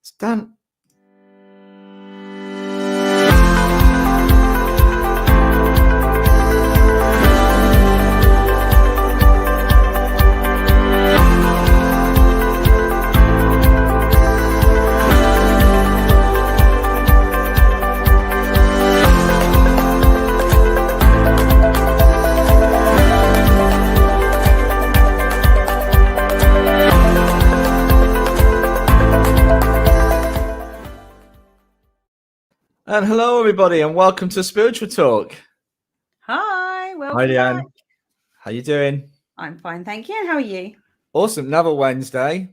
It's done. And hello, everybody, and welcome to Spiritual Talk. Hi, welcome. Hi, Leanne. Back. How you doing? I'm fine, thank you. And how are you? Awesome. Another Wednesday.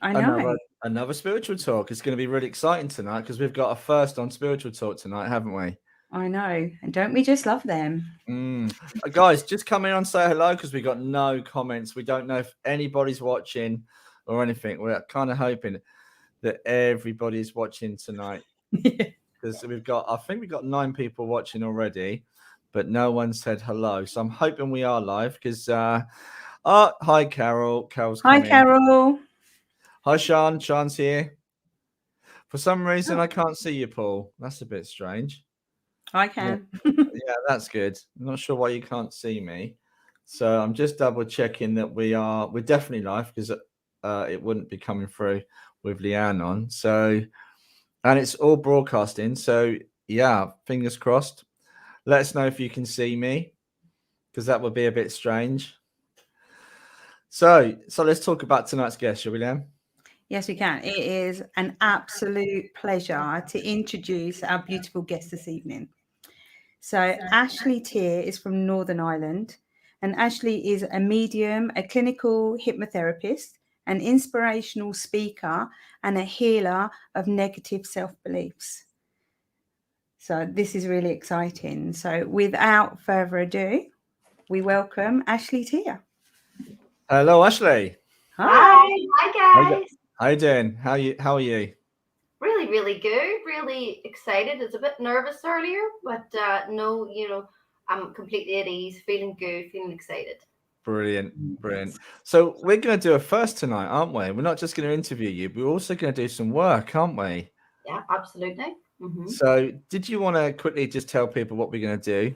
I know. Another Spiritual Talk. It's going to be really exciting tonight because we've got a first on Spiritual Talk tonight, haven't we? I know. And don't we just love them? Guys, just come in and say hello because we got no comments. We don't know if anybody's watching or anything. We're kind of hoping that everybody's watching tonight. Because I think we've got 9 people watching already, but no one said hello. So I'm hoping we are live because, hi, Carol. Carol's coming. Hi, Carol. Hi, Sean. Sean's here. For some reason, I can't see you, Paul. That's a bit strange. I can. Yeah, that's good. I'm not sure why you can't see me. So I'm just double checking that we're definitely live because it wouldn't be coming through with Leanne on. So, and it's all broadcasting. So yeah, fingers crossed. Let us know if you can see me because that would be a bit strange. So let's talk about tonight's guest, shall we, Leanne? Yes, we can. It is an absolute pleasure to introduce our beautiful guest this evening. So Ashley Teer is from Northern Ireland, and Ashley is a medium, a clinical hypnotherapist, an inspirational speaker, and a healer of negative self-beliefs. So this is really exciting. So without further ado, we welcome Ashley Teer. Hello, Ashley. Hi guys. How you doing? How are you? Really, really good. Really excited. It's a bit nervous earlier, but no, I'm completely at ease, feeling good, feeling excited. Brilliant. So we're going to do a first tonight, aren't we? We're not just going to interview you, but we're also going to do some work, aren't we? Yeah, absolutely. Mm-hmm. So did you want to quickly just tell people what we're going to do?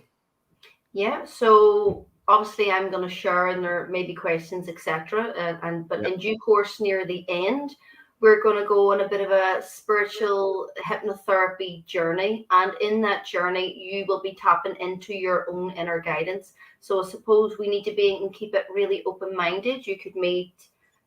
Yeah, so obviously I'm going to share and there may be questions, etc. But in due course, near the end, we're going to go on a bit of a spiritual hypnotherapy journey. And in that journey, you will be tapping into your own inner guidance. So I suppose we need to be and keep it really open-minded. You could meet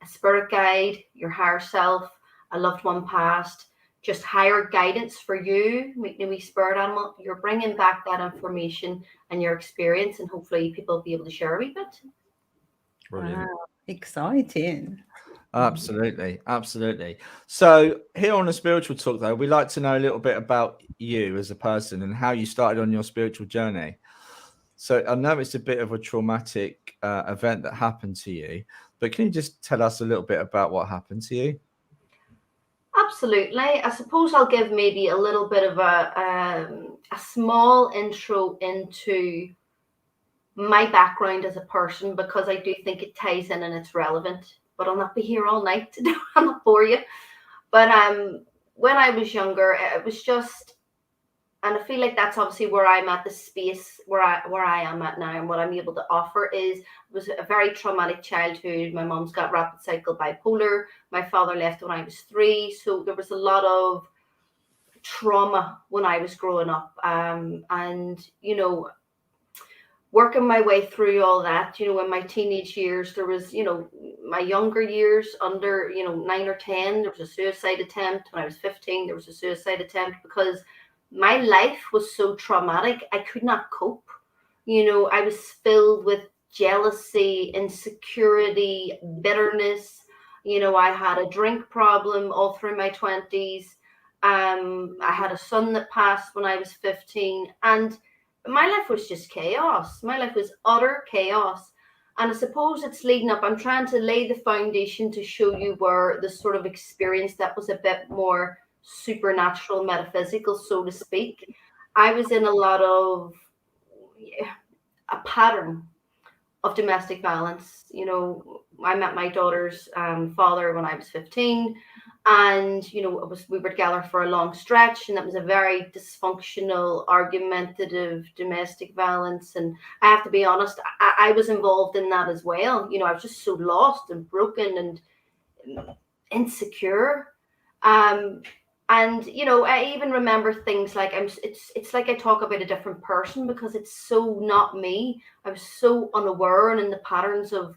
a spirit guide, your higher self, a loved one past, just higher guidance for you, meeting a wee spirit animal. You're bringing back that information and your experience, and hopefully people will be able to share a wee bit. Brilliant. Wow, exciting. Absolutely. So here on the Spiritual Talk, though, we like to know a little bit about you as a person and how you started on your spiritual journey. So I know it's a bit of a traumatic event that happened to you, but can you just tell us a little bit about what happened to you? Absolutely. I suppose I'll give maybe a little bit of a small intro into my background as a person, because I do think it ties in and it's relevant. But I'll not be here all night to I'll not bore you. But when I was younger, it was just, and I feel like that's obviously where I'm at, the space where I am at now, and what I'm able to offer it was a very traumatic childhood. My mom's got rapid cycle bipolar. My father left when I was 3. So there was a lot of trauma when I was growing up. And, working my way through all that, in my teenage years, there was, my younger years under, 9 or 10, there was a suicide attempt. When I was 15, there was a suicide attempt because my life was so traumatic. I could not cope. I was filled with jealousy, insecurity, bitterness. I had a drink problem all through my 20s. I had a son that passed when I was 15, and my life was just chaos. My life was utter chaos. And I suppose it's leading up. I'm trying to lay the foundation to show you where the sort of experience that was a bit more supernatural, metaphysical, so to speak. I was in a lot of a pattern of domestic violence. I met my daughter's father when I was 15. And, you know, we were together for a long stretch, and that was a very dysfunctional, argumentative, domestic violence. And I have to be honest, I was involved in that as well. You know, I was just so lost and broken and insecure. And, you know, I even remember things like it's like I talk about a different person, because it's so not me. I was so unaware and in the patterns of,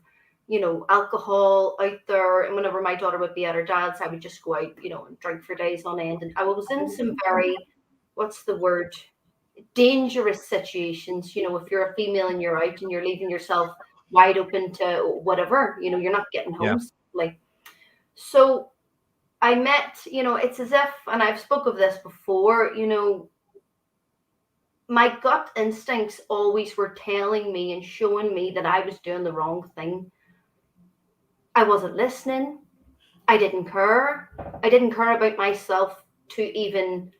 you know, alcohol out there. And whenever my daughter would be at her dad's, I would just go out, you know, and drink for days on end. And I was in some very, what's the word, dangerous situations. You know, if you're a female and you're out and you're leaving yourself wide open to whatever, you know, you're not getting home. Like, so I met, you know, it's as if, and I've spoke of this before, you know, my gut instincts always were telling me and showing me that I was doing the wrong thing. I wasn't listening. I didn't care. I didn't care about myself to even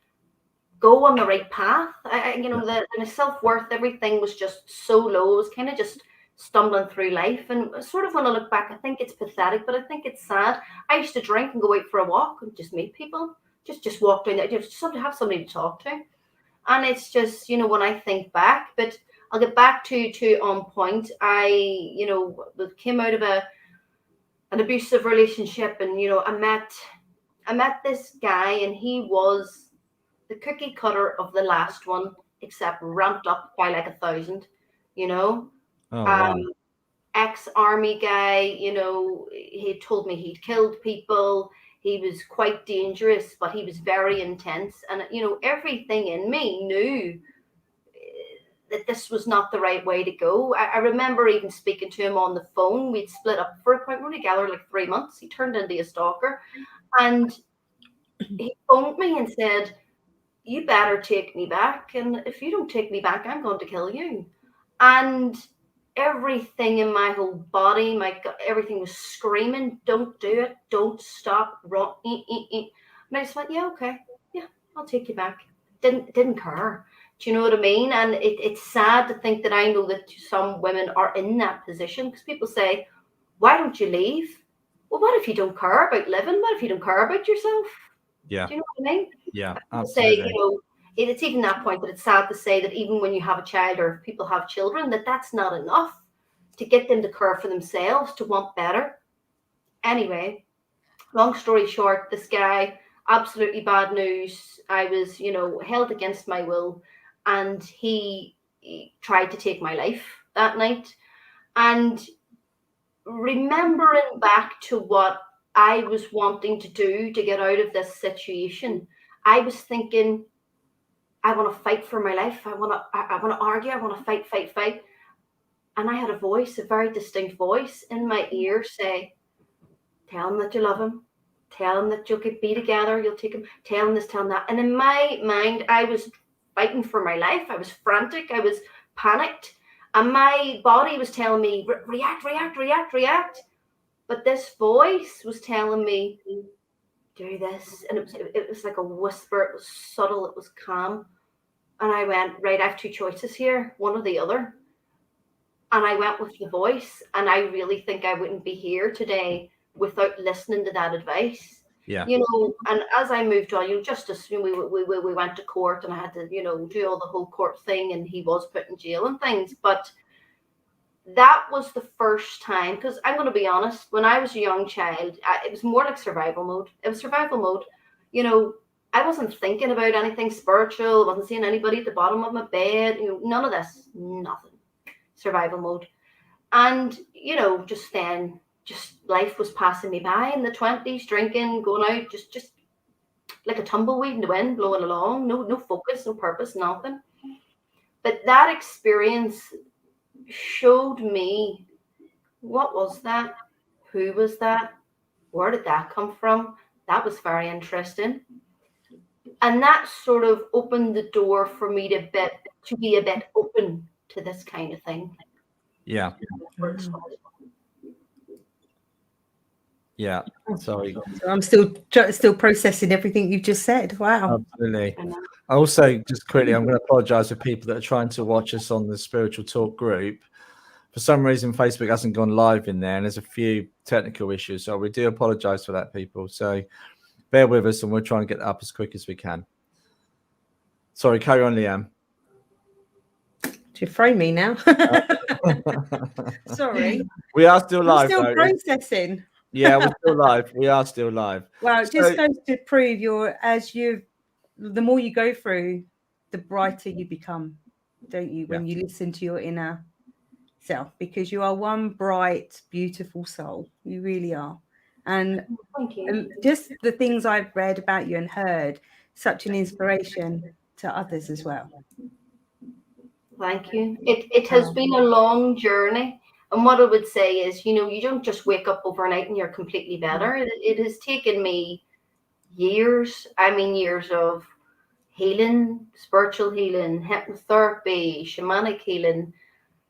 go on the right path. You know, my self-worth, everything was just so low. I was kind of just stumbling through life. And sort of when I look back, I think it's pathetic, but I think it's sad. I used to drink and go out for a walk and just meet people, just walk down there, just have somebody to talk to. And it's just, you know, when I think back, but I'll get back to on point. I, you know, came out of an abusive relationship, and, you know, I met this guy, and he was the cookie cutter of the last one, except ramped up by like 1,000, you know. Oh, wow. Ex-army guy, you know, he told me he'd killed people. He was quite dangerous, but he was very intense. And, you know, everything in me knew that this was not the right way to go. I remember even speaking to him on the phone. We'd split up for a point. We were together like 3 months. He turned into a stalker. And he phoned me and said, "You better take me back. And if you don't take me back, I'm going to kill you." And everything in my whole body, my gut, everything was screaming, "Don't do it. Don't stop. Run." And I just went, "Yeah, okay. Yeah, I'll take you back." Didn't care. Do you know what I mean? And it's sad to think that I know that some women are in that position, because people say, "Why don't you leave?" Well, what if you don't care about living? What if you don't care about yourself? Yeah. Do you know what I mean? Yeah, absolutely. absolutely. Say, you know, it's even that point that it's sad to say that even when you have a child, or if people have children, that's not enough to get them to care for themselves, to want better. Anyway, long story short, this guy, absolutely bad news. I was, you know, held against my will, and he tried to take my life that night. And remembering back to what I was wanting to do to get out of this situation, I was thinking, I want to fight for my life. I want to argue. I want to fight. And I had a voice, a very distinct voice in my ear say, "Tell him that you love him. Tell him that you'll be together. You'll take him. Tell him this, tell him that." And in my mind, I was fighting for my life. I was frantic. I was panicked. And my body was telling me, react. But this voice was telling me, "Do this." And it was like a whisper. It was subtle. It was calm. And I went, right, I have two choices here, one or the other. And I went with the voice. And I really think I wouldn't be here today without listening to that advice. Yeah. You know, and as I moved on, you know, just as we went to court, and I had to, you know, do all the whole court thing, and he was put in jail and things. But that was the first time, because I'm going to be honest, when I was a young child, it was more like survival mode. It was survival mode. You know, I wasn't thinking about anything spiritual. I wasn't seeing anybody at the bottom of my bed. You know, none of this, nothing. Survival mode. And, you know, just then, just life was passing me by in the 20s, drinking, going out, just like a tumbleweed in the wind, blowing along. No focus, no purpose, nothing. But that experience showed me, what was that? Who was that? Where did that come from? That was very interesting. And that sort of opened the door for me to be a bit open to this kind of thing. Yeah. Yeah. Sorry. So I'm still processing everything you've just said. Wow. Absolutely. Also, just quickly, I'm going to apologize for people that are trying to watch us on the Spiritual Talk group. For some reason, Facebook hasn't gone live in there, and there's a few technical issues. So we do apologize for that, people. So bear with us and we'll try and get that up as quick as we can. Sorry, carry on, Leanne. To throw me now. Sorry. We are still live. I'm still though. processing. Yeah, we're still live. We are still live. Well, it just goes to prove the more you go through, the brighter you become, don't you? When you listen to your inner self, because you are one bright, beautiful soul. You really are. And Thank you. just the things I've read about you and heard, such an inspiration to others as well. Thank you. It has been a long journey. And what I would say is, you don't just wake up overnight and you're completely better. It has taken me years. Years of healing, spiritual healing, hypnotherapy, shamanic healing,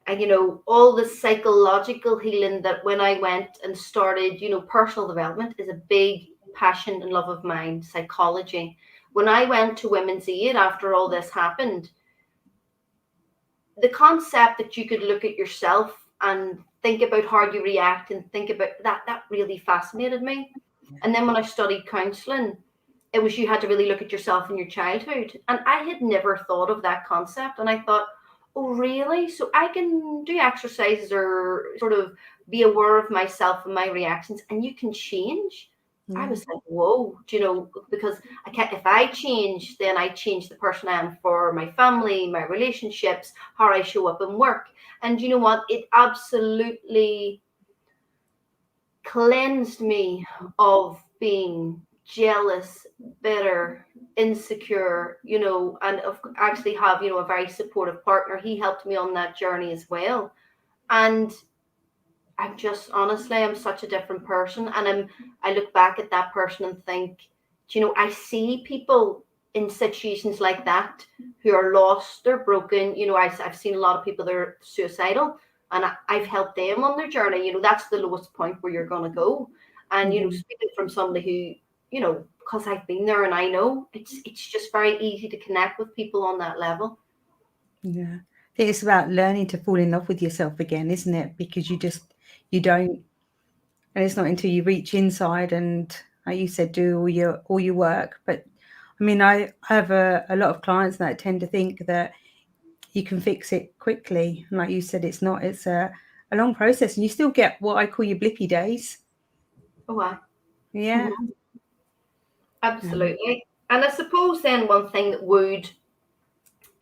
and, all the psychological healing that when I went and started, personal development is a big passion and love of mine, psychology. When I went to Women's Aid after all this happened, the concept that you could look at yourself and think about how you react and think about that really fascinated me. And then when I studied counselling, it was you had to really look at yourself in your childhood. And I had never thought of that concept. And I thought, oh, really? So I can do exercises or sort of be aware of myself and my reactions, and you can change. I was like, whoa, because if I change, then I change the person I am for my family, my relationships, how I show up in work. And you know what? It absolutely cleansed me of being jealous, bitter, insecure, and actually have, a very supportive partner. He helped me on that journey as well. And I'm just, honestly, I'm such a different person. And I look back at that person and think, I see people in situations like that who are lost, they're broken. I've seen a lot of people that are suicidal, and I've helped them on their journey. That's the lowest point where you're going to go. And, speaking from somebody who, because I've been there and I know, it's just very easy to connect with people on that level. Yeah. I think it's about learning to fall in love with yourself again, isn't it? Because you don't, and it's not until you reach inside and, like you said, do all your work. But I have a lot of clients that tend to think that you can fix it quickly. And like you said, it's not. It's a long process, and you still get what I call your blippy days. Oh, wow. Yeah. Mm-hmm. Absolutely. And I suppose then one thing that would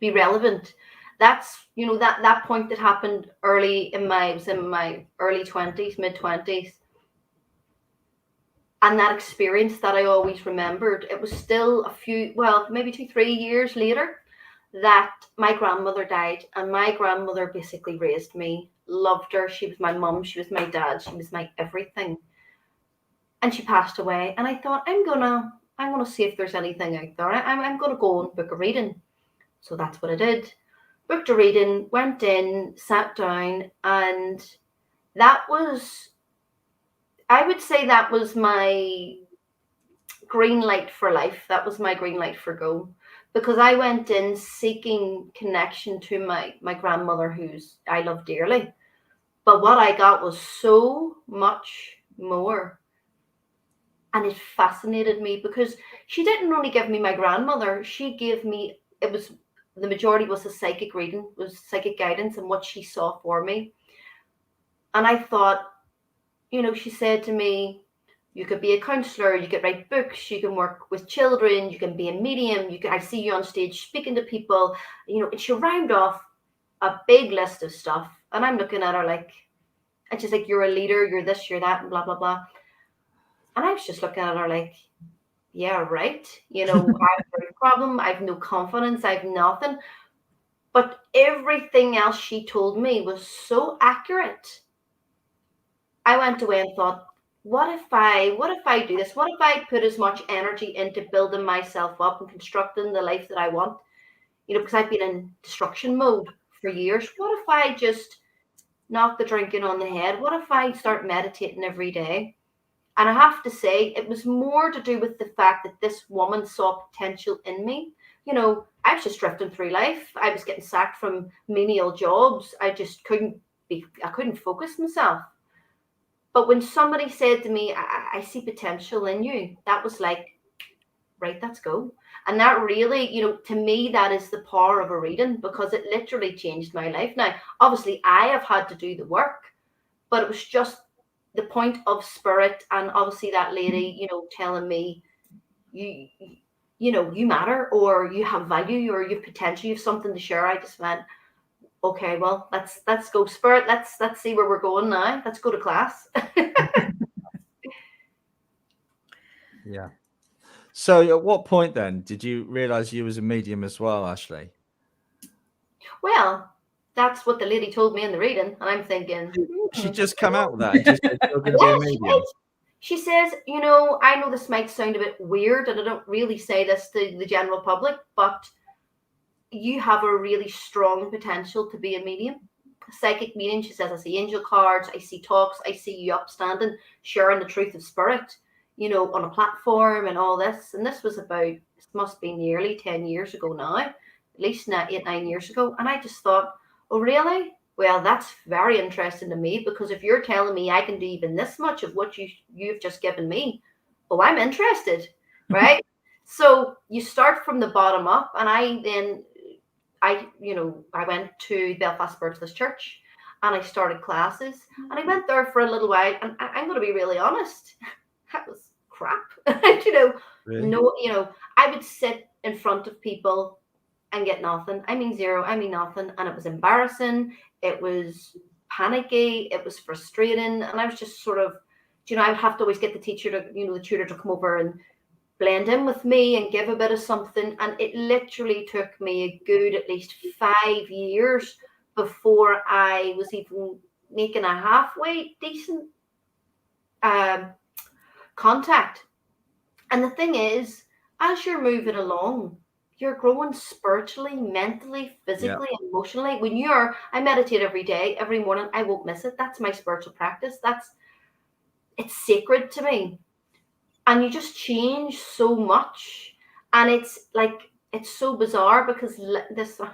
be relevant, that's, that point that happened in my early 20s, mid 20s. And that experience that I always remembered, it was still maybe 2-3 years later that my grandmother died. And my grandmother basically raised me, loved her. She was my mum. She was my dad. She was my everything. And she passed away. And I thought, I'm gonna see if there's anything out there. I'm gonna go and book a reading. So that's what I did. Booked a reading, went in, sat down, and I would say that was my green light for life. That was my green light for go. Because I went in seeking connection to my grandmother, who's I love dearly. But what I got was so much more. And it fascinated me because she didn't only give me my grandmother, she gave me, the majority was a psychic reading, was psychic guidance and what she saw for me. And I thought, she said to me, you could be a counsellor, you could write books, you can work with children, you can be a medium, I see you on stage speaking to people, and she rhymed off a big list of stuff. And I'm looking at her like, and she's like, you're a leader, you're this, you're that, and blah, blah, blah. And I was just looking at her like, yeah, right. I have a problem. I have no confidence. I have nothing. But everything else she told me was so accurate. I went away and thought, what if I do this? What if I put as much energy into building myself up and constructing the life that I want? Because I've been in destruction mode for years. What if I just knock the drinking on the head? What if I start meditating every day? And I have to say, it was more to do with the fact that this woman saw potential in me. I was just drifting through life. I was getting sacked from menial jobs. I just couldn't focus myself. But when somebody said to me, I see potential in you, that was like, right, let's go. And that really, you know, to me, that is the power of a reading, because it literally changed my life. Now, obviously, I have had to do the work, but it was just the point of spirit, and obviously that lady, you know, telling me, you know, you matter, or you have value, or you have potential, you have something to share. I just went, okay, well, let's go, spirit. Let's see where we're going now. Let's go to class. Yeah. So at what point then did you realize you was a medium as well, Ashley? Well, that's what the lady told me in the reading, and I'm thinking, She just come out with that and just said, you're going to be a medium. She says, you know, I know this might sound a bit weird, and I don't really say this to the general public, but you have a really strong potential to be a medium. Psychic medium, she says, I see angel cards, I see talks, I see you upstanding, sharing the truth of spirit, you know, on a platform and all this. And this was about, it must be nearly 10 years ago now, at least 8-9 years ago. And I just thought, oh, really? Well, that's very interesting to me, because if you're telling me I can do even this much of what you've just given me, oh, I'm interested, right? So you start from the bottom up, and I went to Belfast Spiritualist Church, and I started classes, and I went there for a little while, and I'm going to be really honest, that was crap. Really? No, I would sit in front of people and get nothing. I mean zero, I mean nothing. And it was embarrassing. It was panicky. It was frustrating. And I was just sort of, I would have to always get the teacher to, the tutor to come over and blend in with me and give a bit of something. And it literally took me a good at least 5 years before I was even making a halfway decent contact. And the thing is, as you're moving along, you're growing spiritually, mentally, physically, emotionally. I meditate every day, every morning. I won't miss it. That's my spiritual practice. It's sacred to me. And you just change so much. And it's so bizarre, because this, I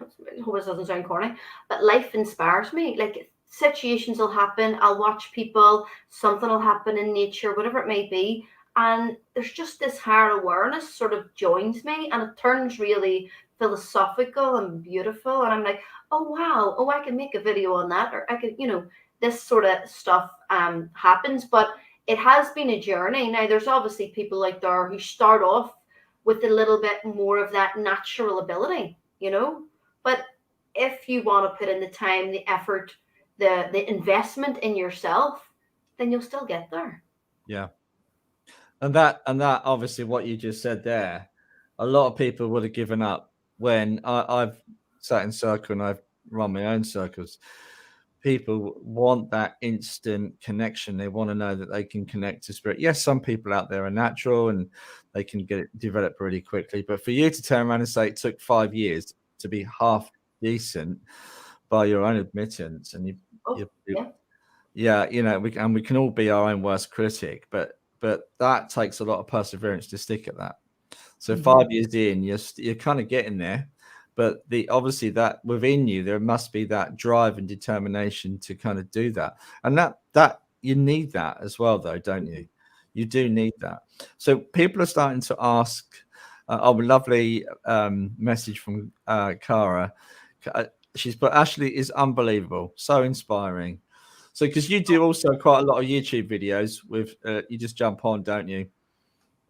hope it doesn't sound corny, but life inspires me. Like, situations will happen. I'll watch people, something will happen in nature, whatever it may be. And there's just this higher awareness sort of joins me, and it turns really philosophical and beautiful. And I'm like, oh, wow. Oh, I can make a video on that. Or I could, this sort of stuff happens. But it has been a journey. Now, there's obviously people out there who start off with a little bit more of that natural ability, But if you want to put in the time, the effort, the investment in yourself, then you'll still get there. Yeah. And that obviously what you just said there, a lot of people would have given up. When I've sat in circle and I've run my own circles, people want that instant connection. They want to know that they can connect to spirit. Yes, some people out there are natural and they can get it developed really quickly. But for you to turn around and say it took 5 years to be half decent by your own admittance, and we can all be our own worst critic, but that takes a lot of perseverance to stick at that. So 5 years in, you're kind of getting there, but obviously that within you, there must be that drive and determination to kind of do that. And that you need that as well, though, don't you? You do need that. So people are starting to ask, a lovely message from Cara. She's put, Ashley is unbelievable, so inspiring. So, because you do also quite a lot of YouTube videos with, you just jump on, don't you,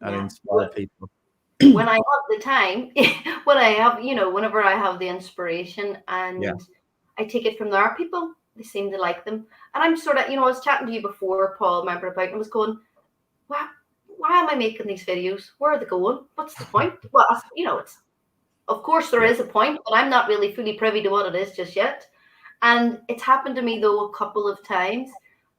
and inspire people. When I have the time, whenever I have the inspiration, and I take it from there, people, they seem to like them. And I'm sort of, I was chatting to you before, Paul, remember, about, and I was going, why am I making these videos? Where are they going? What's the point? Well, of course there is a point, but I'm not really fully privy to what it is just yet. And it's happened to me, though, a couple of times.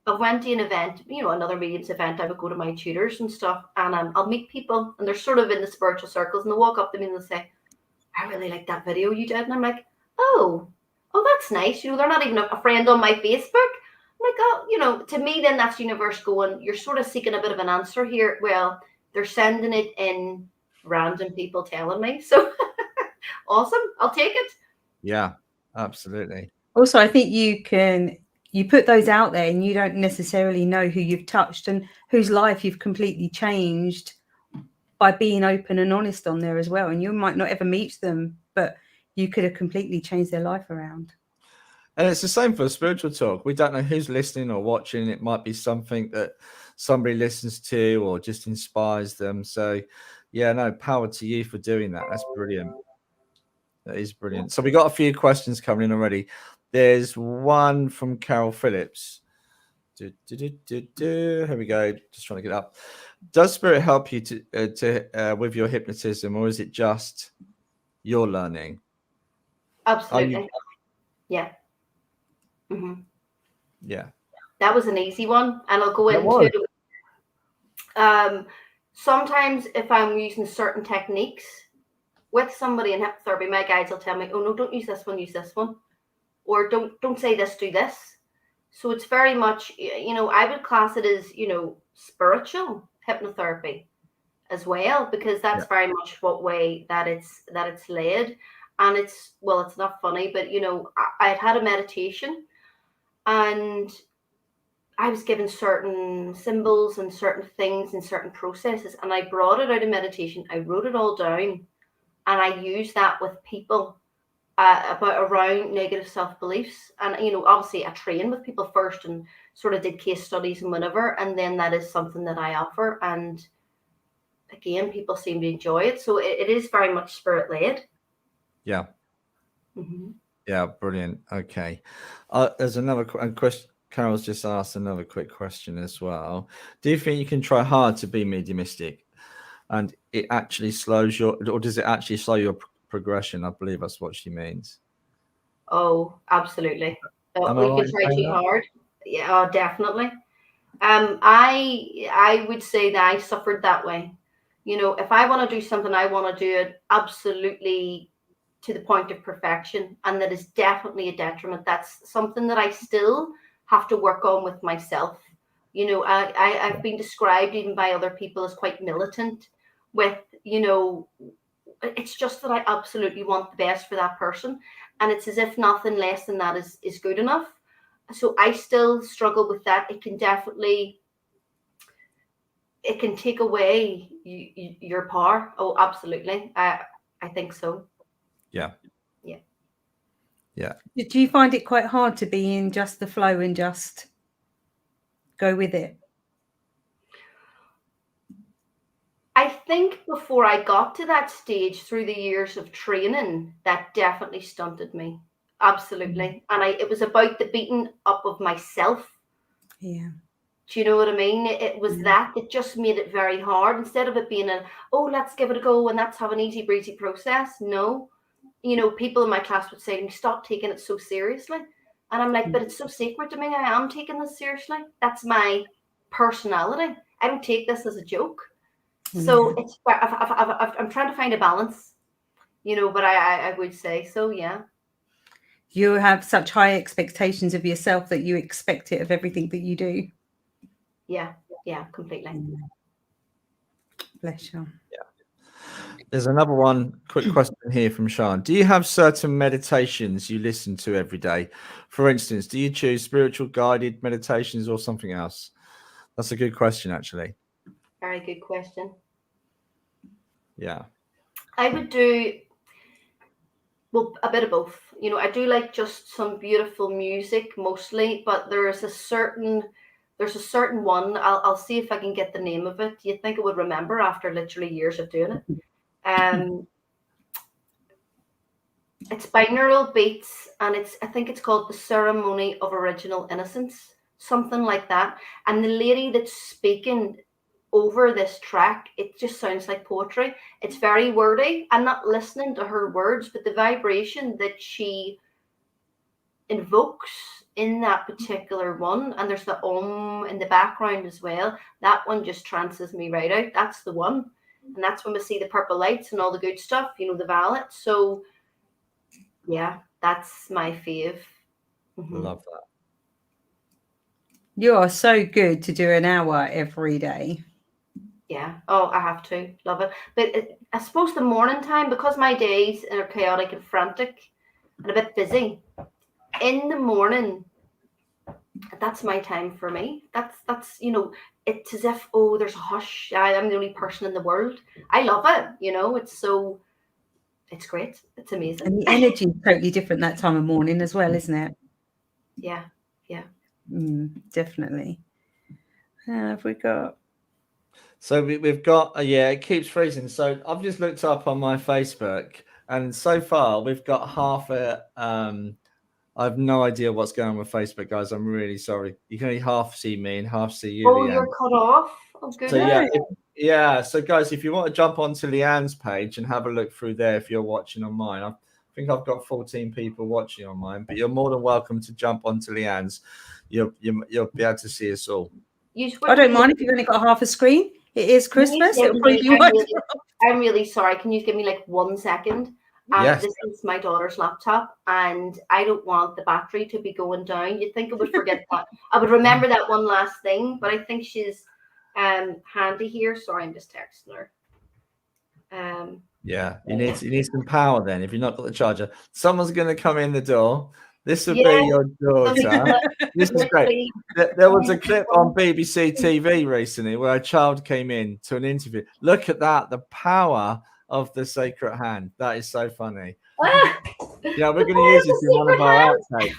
I went to an event, another medium's event. I would go to my tutors and stuff, and I'll meet people, and they're sort of in the spiritual circles, and they'll walk up to me and they'll say, I really like that video you did. And I'm like, oh, that's nice. They're not even a friend on my Facebook. I'm like, oh, to me, then that's universe going, you're sort of seeking a bit of an answer here. Well, they're sending it in random people telling me. So awesome. I'll take it. Yeah, absolutely. Also, I think you put those out there and you don't necessarily know who you've touched and whose life you've completely changed by being open and honest on there as well. And you might not ever meet them, but you could have completely changed their life around. And it's the same for spiritual talk. We don't know who's listening or watching. It might be something that somebody listens to or just inspires them. So, yeah, no, power to you for doing that. That's brilliant. That is brilliant. So we got a few questions coming in already. There's one from Carol Phillips. Here we go. Just trying to get up. Does spirit help you to with your hypnotism, or is it just your learning? Absolutely. Yeah. Mm-hmm. Yeah. That was an easy one, and I'll go into it. Sometimes if I'm using certain techniques with somebody in hypnotherapy, my guides will tell me, oh no, don't use this one, use this one. Or don't say this, do this. So it's very much, I would class it as, spiritual hypnotherapy as well, because that's very much what way that it's led. And it's not funny, but I'd had a meditation and I was given certain symbols and certain things and certain processes, and I brought it out of meditation. I wrote it all down, and I used that with people around negative self-beliefs. And obviously I trained with people first and sort of did case studies and whatever, and then that is something that I offer, and again, people seem to enjoy it. So it is very much spirit-led. Yeah. Mm-hmm. Yeah, brilliant. Okay. There's another question. Carol's just asked another quick question as well. Do you think you can try hard to be mediumistic and it actually slows or does it actually slow your progression? I believe that's what she means. Oh, absolutely. We can try too hard. Yeah, definitely. I would say that I suffered that way. If I want to do something, I want to do it absolutely to the point of perfection, and that is definitely a detriment. That's something that I still have to work on with myself. I've been described even by other people as quite militant with, it's just that I absolutely want the best for that person. And it's as if nothing less than that is good enough. So I still struggle with that. It can take away your power. Oh, absolutely. I think so. Yeah. Yeah. Yeah. Do you find it quite hard to be in just the flow and just go with it? I think before I got to that stage through the years of training, that definitely stunted me. Absolutely. And it was about the beating up of myself. Yeah. Do you know what I mean? It was that just made it very hard. Instead of it being let's give it a go and let's have an easy breezy process. No. People in my class would say to me, stop taking it so seriously. And I'm like, but it's so sacred to me. I am taking this seriously. That's my personality. I don't take this as a joke. So I'm trying to find a balance, but I would say so, yeah. You have such high expectations of yourself that you expect it of everything that you do. Yeah, completely. Bless you. Yeah. There's another quick question here from Sean. Do you have certain meditations you listen to every day? For instance, do you choose spiritual guided meditations or something else? That's a good question, actually. Very good question. Yeah. I would do, a bit of both. I do like just some beautiful music mostly, but there's a certain one. I'll see if I can get the name of it. You'd think I would remember after literally years of doing it. It's binaural beats, and I think it's called The Ceremony of Original Innocence, something like that. And the lady that's speaking over this track, it just sounds like poetry. It's very wordy. I'm not listening to her words, but the vibration that she invokes in that particular one, and there's the in the background as well, that one just trances me right out. That's the one. And that's when we see the purple lights and all the good stuff, the violet. So yeah, that's my fave. Mm-hmm. Love that. You are so good to do an hour every day. Yeah. Oh, I have to. Love it. But I suppose the morning time, because my days are chaotic and frantic and a bit busy, in the morning, that's my time for me. That's you know, it's as if, oh, there's a hush. I'm the only person in the world. I love it. You know, it's great. It's amazing. And the energy is totally different that time of morning as well, isn't it? Yeah. Definitely. Have we got? So we've got, yeah, it keeps freezing. So I've just looked up on my Facebook, and so far we've got half a. I have no idea what's going on with Facebook, guys. I'm really sorry. You can only half see me and half see you, Oh, Leanne. you're cut off. Oh, good. So yeah. So guys, if you want to jump onto Leanne's page and have a look through there, if you're watching on mine, I think I've got 14 people watching on mine, but you're more than welcome to jump onto Leanne's. You'll be able to see us all. I don't mind if you've only got half a screen. It is Christmas. I'm really sorry. Can you give me like 1 second? Yes. This is my daughter's laptop, and I don't want the battery to be going down. You'd think I would forget that. I would remember that one last thing, but I think she's handy here. Sorry, I'm just texting her. Yeah, you need some power then. If you've not got the charger, someone's going to come in the door. This would be your daughter. This is great. There was a clip on BBC TV recently where a child came in to an interview. Look at that, the power of the sacred hand. That is so funny. Yeah, we're going to use this in one of our outtakes.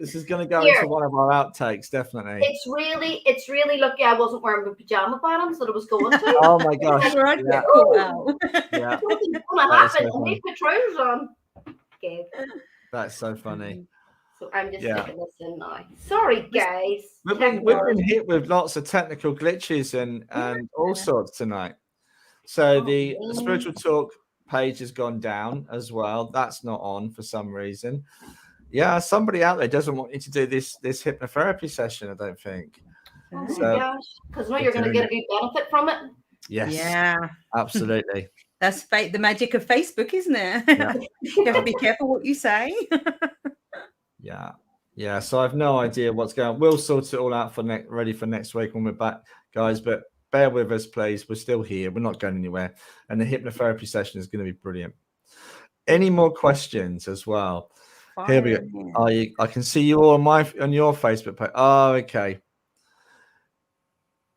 This is going to go into one of our outtakes, definitely. It's really lucky I wasn't wearing my pajama bottoms that I was going to. Oh my gosh. Yeah. What's going to happen? I need my trousers on. Okay. That's so funny. So I'm just sticking this in now. Sorry, guys. We've been hit with lots of technical glitches and all sorts tonight. So the Spiritual Talk page has gone down as well. That's not on for some reason. Yeah, somebody out there doesn't want you to do this hypnotherapy session, I don't think. Oh my gosh. Because you're going to get a good benefit from it. Yes. Yeah. Absolutely. That's the magic of Facebook, isn't it? Yeah. You have to be careful what you say. Yeah. So I've no idea what's going on. We'll sort it all out ready for next week when we're back, guys. But bear with us, please. We're still here. We're not going anywhere. And the hypnotherapy session is going to be brilliant. Any more questions as well? Here we go. I can see you all on your Facebook page. Oh, okay.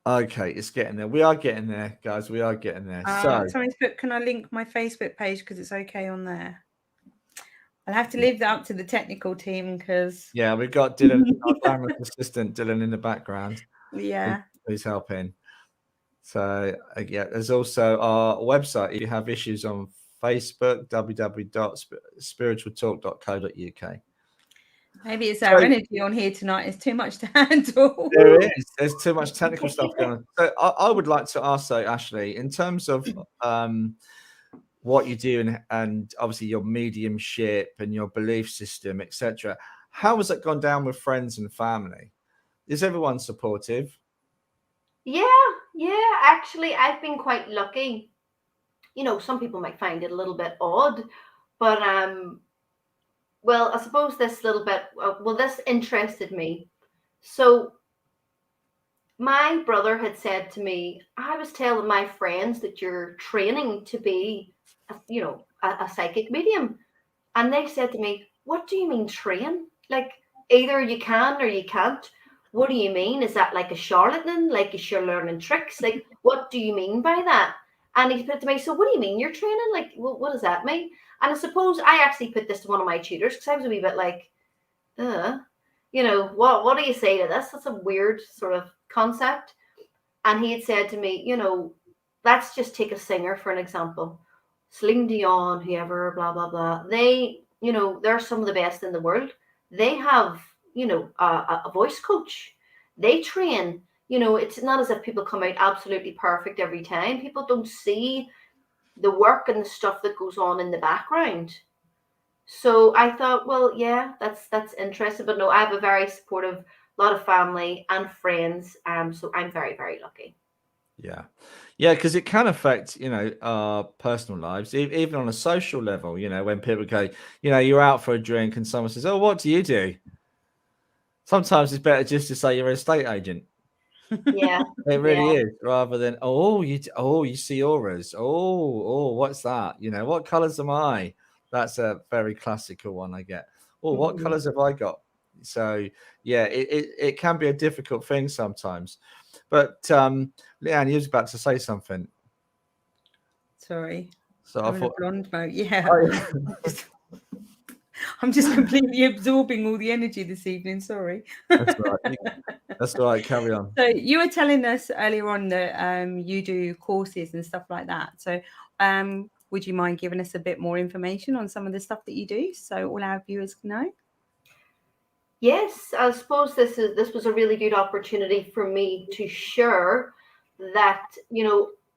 Okay, it's getting there. We are getting there, guys. We are getting there. So somebody's put, can I link my Facebook page because it's okay on there? I'll have to leave that up to the technical team because we've got Dylan, our glamorous assistant, Dylan in the background. Yeah, who's helping. So there's also our website if you have issues on Facebook, www.spiritualtalk.co.uk. Maybe it's our energy on here tonight. It's too much to handle. There is. There's too much technical stuff going on. So I would like to ask, Ashley, in terms of what you do and obviously your mediumship and your belief system, etc. How has it gone down with friends and family? Is everyone supportive? Yeah. Actually, I've been quite lucky. You know, some people might find it a little bit odd, but well, I suppose this little bit, this interested me. So my brother had said to me, I was telling my friends that you're training to be, a psychic medium. And they said to me, what do you mean train? Like either you can or you can't. What do you mean? Is that like a charlatan? Like is you're learning tricks? Like, what do you mean by that? And he put to me, so what do you mean you're training? Like, what does that mean? And I suppose I actually put this to one of my tutors because I was a wee bit like, what do you say to this? That's a weird sort of concept. And he had said to me, let's just take a singer for an example. Celine Dion, whoever, blah, blah, blah. They, they're some of the best in the world. They have, a voice coach. They train. It's not as if people come out absolutely perfect every time. People don't see the work and the stuff that goes on in the background. So I thought, well, yeah, that's interesting. But no, I have a very supportive, lot of family and friends. So I'm very, very lucky. Yeah, because it can affect, our personal lives, even on a social level, when people go, you're out for a drink and someone says, oh, what do you do? Sometimes it's better just to say you're an estate agent. Yeah, it really is, rather than you see auras. What's that? What colors am I? That's a very classical one I get. What colors have I got? So yeah, it can be a difficult thing sometimes. But Leanne, you was about to say something. Sorry. So I'm I in a thought, blonde mode. Yeah. oh, yeah. I'm just completely absorbing all the energy this evening. Sorry. That's right. That's all right. Carry on. So you were telling us earlier on that you do courses and stuff like that. So would you mind giving us a bit more information on some of the stuff that you do, so all our viewers can know? Yes, I suppose this was a really good opportunity for me to share that,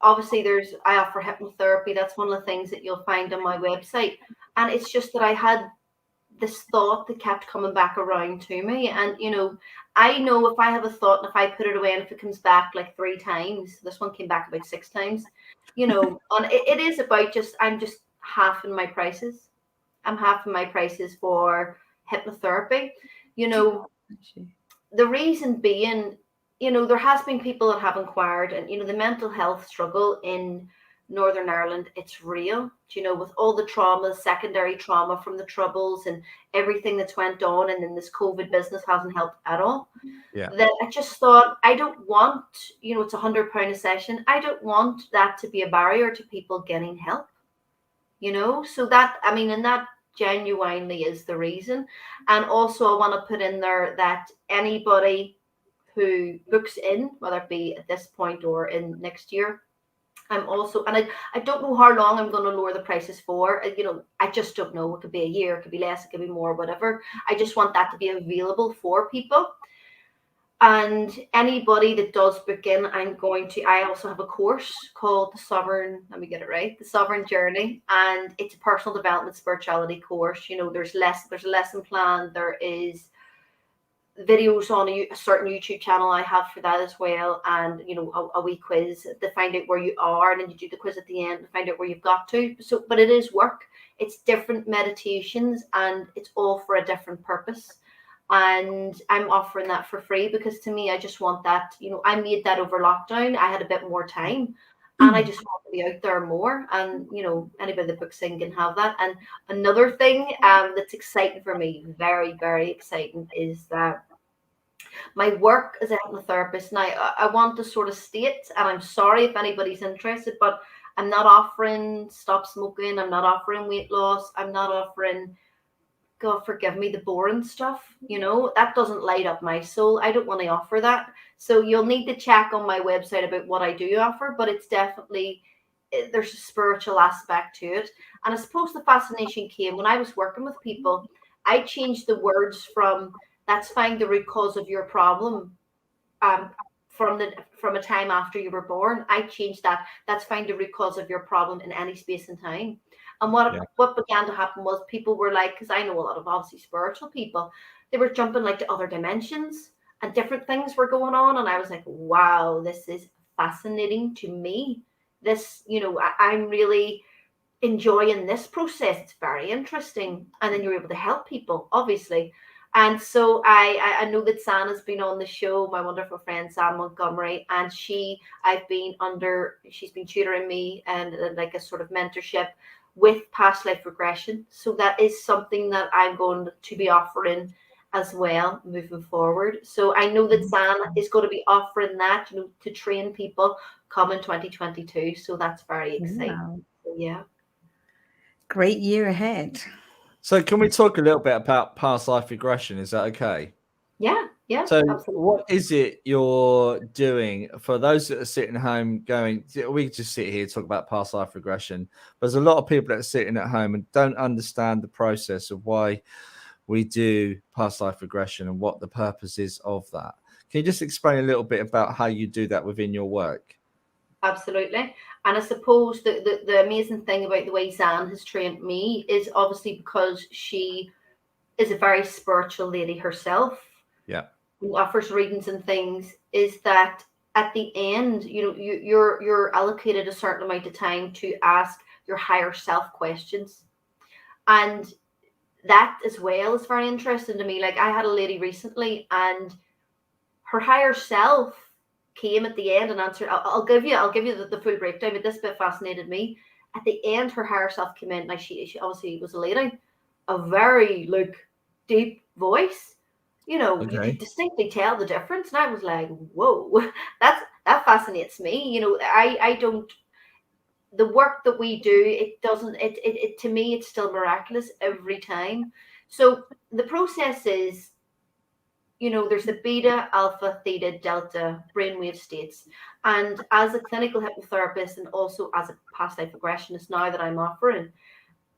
obviously I offer hypnotherapy. That's one of the things that you'll find on my website. And it's just that I had this thought that kept coming back around to me. And, I know if I have a thought and if I put it away and if it comes back like 3 times, this one came back about 6 times, and it is about I'm just halving my prices. I'm halving my prices for hypnotherapy. The reason being, there has been people that have inquired, and, the mental health struggle in Northern Ireland, it's real, with all the trauma, secondary trauma from the Troubles and everything that's went on. And then this COVID business hasn't helped at all. Yeah. That I just thought, I don't want, it's £100 a session. I don't want that to be a barrier to people getting help, so that, and that genuinely is the reason. And also I want to put in there that anybody who books in, whether it be at this point or in next year, I'm also, and I don't know how long I'm going to lower the prices for, I just don't know. It could be a year, it could be less, it could be more, whatever. I just want that to be available for people. And anybody that does book in, I also have a course called the Sovereign Journey. And it's a personal development spirituality course. There's a lesson plan. There is videos on a certain YouTube channel I have for that as well. And, a wee quiz to find out where you are. And then you do the quiz at the end to find out where you've got to. So, but it is work. It's different meditations and it's all for a different purpose. And I'm offering that for free because to me, I just want that, I made that over lockdown. I had a bit more time and I just want to be out there more. And, anybody that books in can have that. And another thing that's exciting for me, very, very exciting, is that my work as a hypnotherapist, now I want to sort of state, and I'm sorry if anybody's interested, but I'm not offering stop smoking. I'm not offering weight loss. I'm not offering, God forgive me, the boring stuff, that doesn't light up my soul. I don't want to offer that. So you'll need to check on my website about what I do offer, but it's definitely, there's a spiritual aspect to it. And I suppose the fascination came when I was working with people. I changed the words from "that's find the root cause of your problem," from a time after you were born. I changed that. That's find the root cause of your problem in any space and time. And what began to happen was people were like, because I know a lot of obviously spiritual people, they were jumping like to other dimensions and different things were going on. And I was like, wow, this is fascinating to me. This, I'm really enjoying this process. It's very interesting. And then you're able to help people, obviously. And so I know that San has been on the show, my wonderful friend Sam Montgomery, and she's been tutoring me and like a sort of mentorship with past life regression. So that is something that I'm going to be offering as well moving forward. So I know that San is going to be offering that, to train people come in 2022. So that's very exciting. Wow. So, yeah. Great year ahead. So can we talk a little bit about past life regression? Is that okay? Yeah. So absolutely. what is it you're doing for those that are sitting home going, we just sit here and talk about past life regression. But there's a lot of people that are sitting at home and don't understand the process of why we do past life regression and what the purpose is of that. Can you just explain a little bit about how you do that within your work? Absolutely. And I suppose the amazing thing about the way Zan has trained me is obviously because she is a very spiritual lady herself. Yeah. Who offers readings and things, is that at the end, you're allocated a certain amount of time to ask your higher self questions. And that as well is very interesting to me. Like I had a lady recently and her higher self came at the end and answered. I'll give you the full breakdown, but this bit fascinated me. At the end, her higher self came in. Now she obviously was a lady, a very deep voice, You know, you Okay. could distinctly tell the difference. And I was like, whoa, that fascinates me. You know, I don't, the work that we do, it doesn't, it to me, it's still miraculous every time. So the process is, you know, there's the beta, alpha, theta, delta brainwave states. And as a clinical hypnotherapist and also as a past life regressionist now that I'm offering,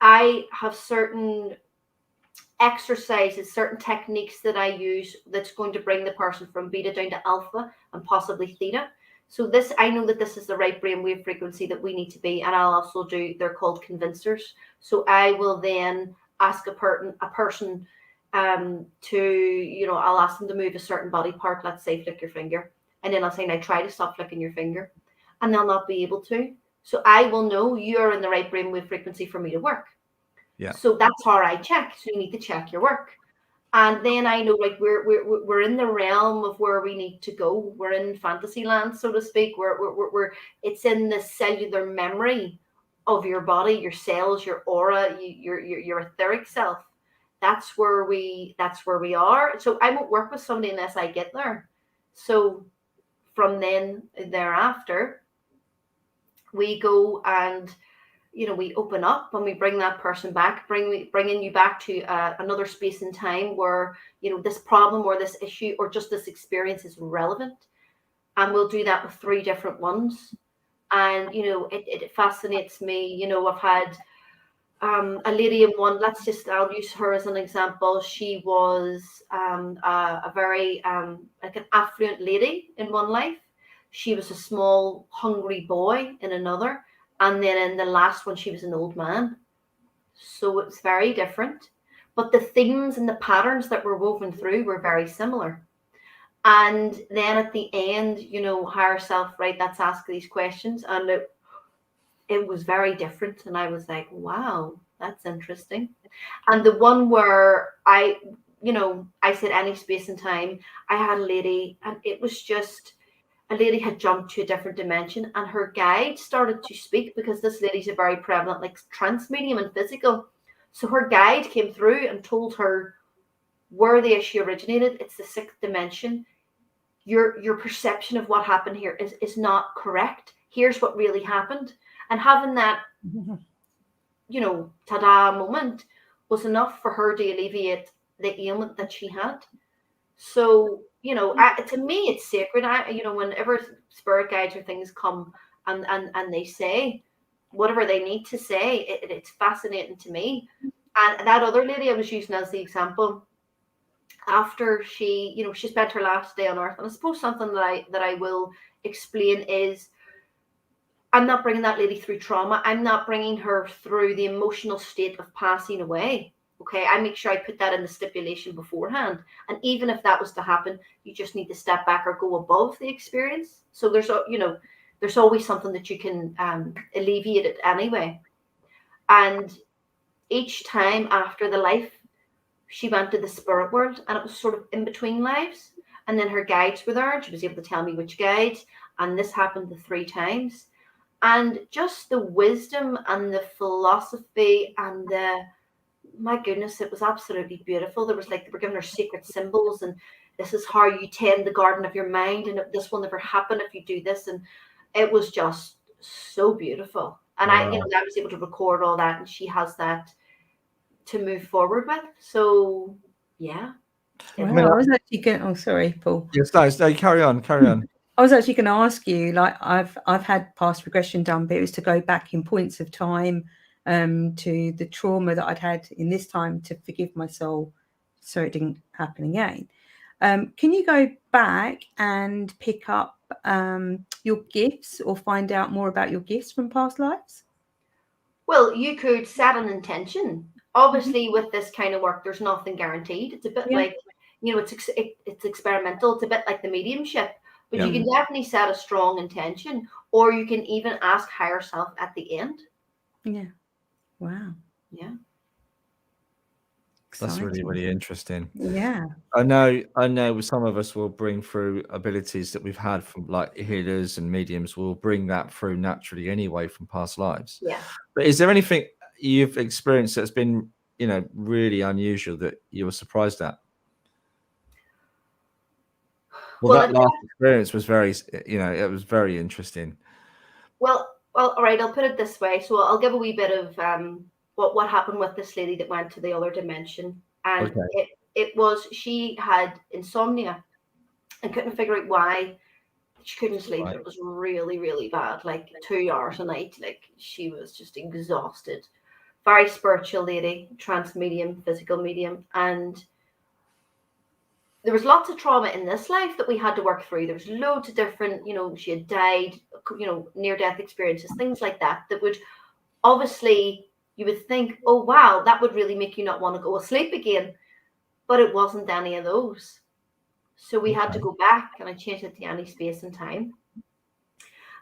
I have certain exercises, certain techniques that I use that's going to bring the person from beta down to alpha and possibly theta. So this, I know that this is the right brainwave frequency that we need to be. And I'll also do, they're called convincers. So I will then ask a person to, you know, I'll ask them to move a certain body part, let's say flick your finger. And then I'll say, now try to stop flicking your finger. And they'll not be able to. So I will know you're in the right brainwave frequency for me to work. Yeah. So that's how I check. So you need to check your work. And then I know, like, we're in the realm of where we need to go. We're in fantasy land, so to speak. We're it's in the cellular memory of your body, your cells, your aura, your etheric self. That's where we are. So I won't work with somebody unless I get there. So from then thereafter, we go and, you know, we open up and we bring that person back, bringing you back to another space in time where, you know, this problem or this issue or just this experience is relevant. And we'll do that with 3 different ones. And, you know, it fascinates me. You know, I've had a lady in one, I'll use her as an example. She was a very, like an affluent lady in one life. She was a small, hungry boy in another. And then in the last one, she was an old man. So it's very different. But the themes and the patterns that were woven through were very similar. And then at the end, you know, higher self, right, let's ask these questions. And it was very different. And I was like, wow, that's interesting. And the one where I said any space and time, I had a lady, and it was just, a lady had jumped to a different dimension, and her guide started to speak, because this lady's a very prevalent, like, trance medium and physical. So her guide came through and told her where the issue originated. It's the 6th dimension. Your perception of what happened here is not correct. Here's what really happened. And having that, you know, ta-da moment was enough for her to alleviate the ailment that she had. So, you know, to me, it's sacred. You know, whenever spirit guides or things come and they say whatever they need to say, it's fascinating to me. And that other lady I was using as the example, after she, you know, she spent her last day on earth, and I suppose something that I will explain is, I'm not bringing that lady through trauma. I'm not bringing her through the emotional state of passing away. Okay, I make sure I put that in the stipulation beforehand. And even if that was to happen, you just need to step back or go above the experience. So there's, you know, there's always something that you can alleviate it anyway. And each time after the life, she went to the spirit world, and it was sort of in between lives. And then her guides were there, and she was able to tell me which guides. And this happened the 3 times. And just the wisdom and the philosophy and my goodness, it was absolutely beautiful. There was, like, they were giving her secret symbols, and this is how you tend the garden of your mind, and this will never happen if you do this. And it was just so beautiful. And Wow. I was able to record all that, and she has that to move forward with. So yeah. Wow, I was actually going. Oh, sorry, Paul. Yes, no, carry on. I was actually going to ask you, like, I've had past regression done, but it was to go back in points of time to the trauma that I'd had in this time to forgive my soul so it didn't happen again. Can you go back and pick up your gifts or find out more about your gifts from past lives? Well, you could set an intention. Obviously, with this kind of work, there's nothing guaranteed. It's a bit like, you know, it's experimental. It's a bit like the mediumship. But you can definitely set a strong intention, or you can even ask higher self at the end. Yeah. Wow. Yeah. That's really, really interesting. Yeah. I know some of us will bring through abilities that we've had from, like, healers and mediums will bring that through naturally anyway from past lives. Yeah. But is there anything you've experienced that's been, you know, really unusual that you were surprised at? Well, that last experience was very, it was very interesting. Well, all right, I'll put it this way. So I'll give a wee bit of what happened with this lady that went to the other dimension. And it was, she had insomnia and couldn't figure out why she couldn't sleep. Right. It was really, really bad, like 2 hours a night. Like she was just exhausted. Very spiritual lady, trance medium, physical medium. And there was lots of trauma in this life that we had to work through. There was loads of different, she had died, near-death experiences, things like that, that would obviously, you would think, oh, wow, that would really make you not want to go asleep again. But it wasn't any of those. So we had to go back, and I changed it to any space and time.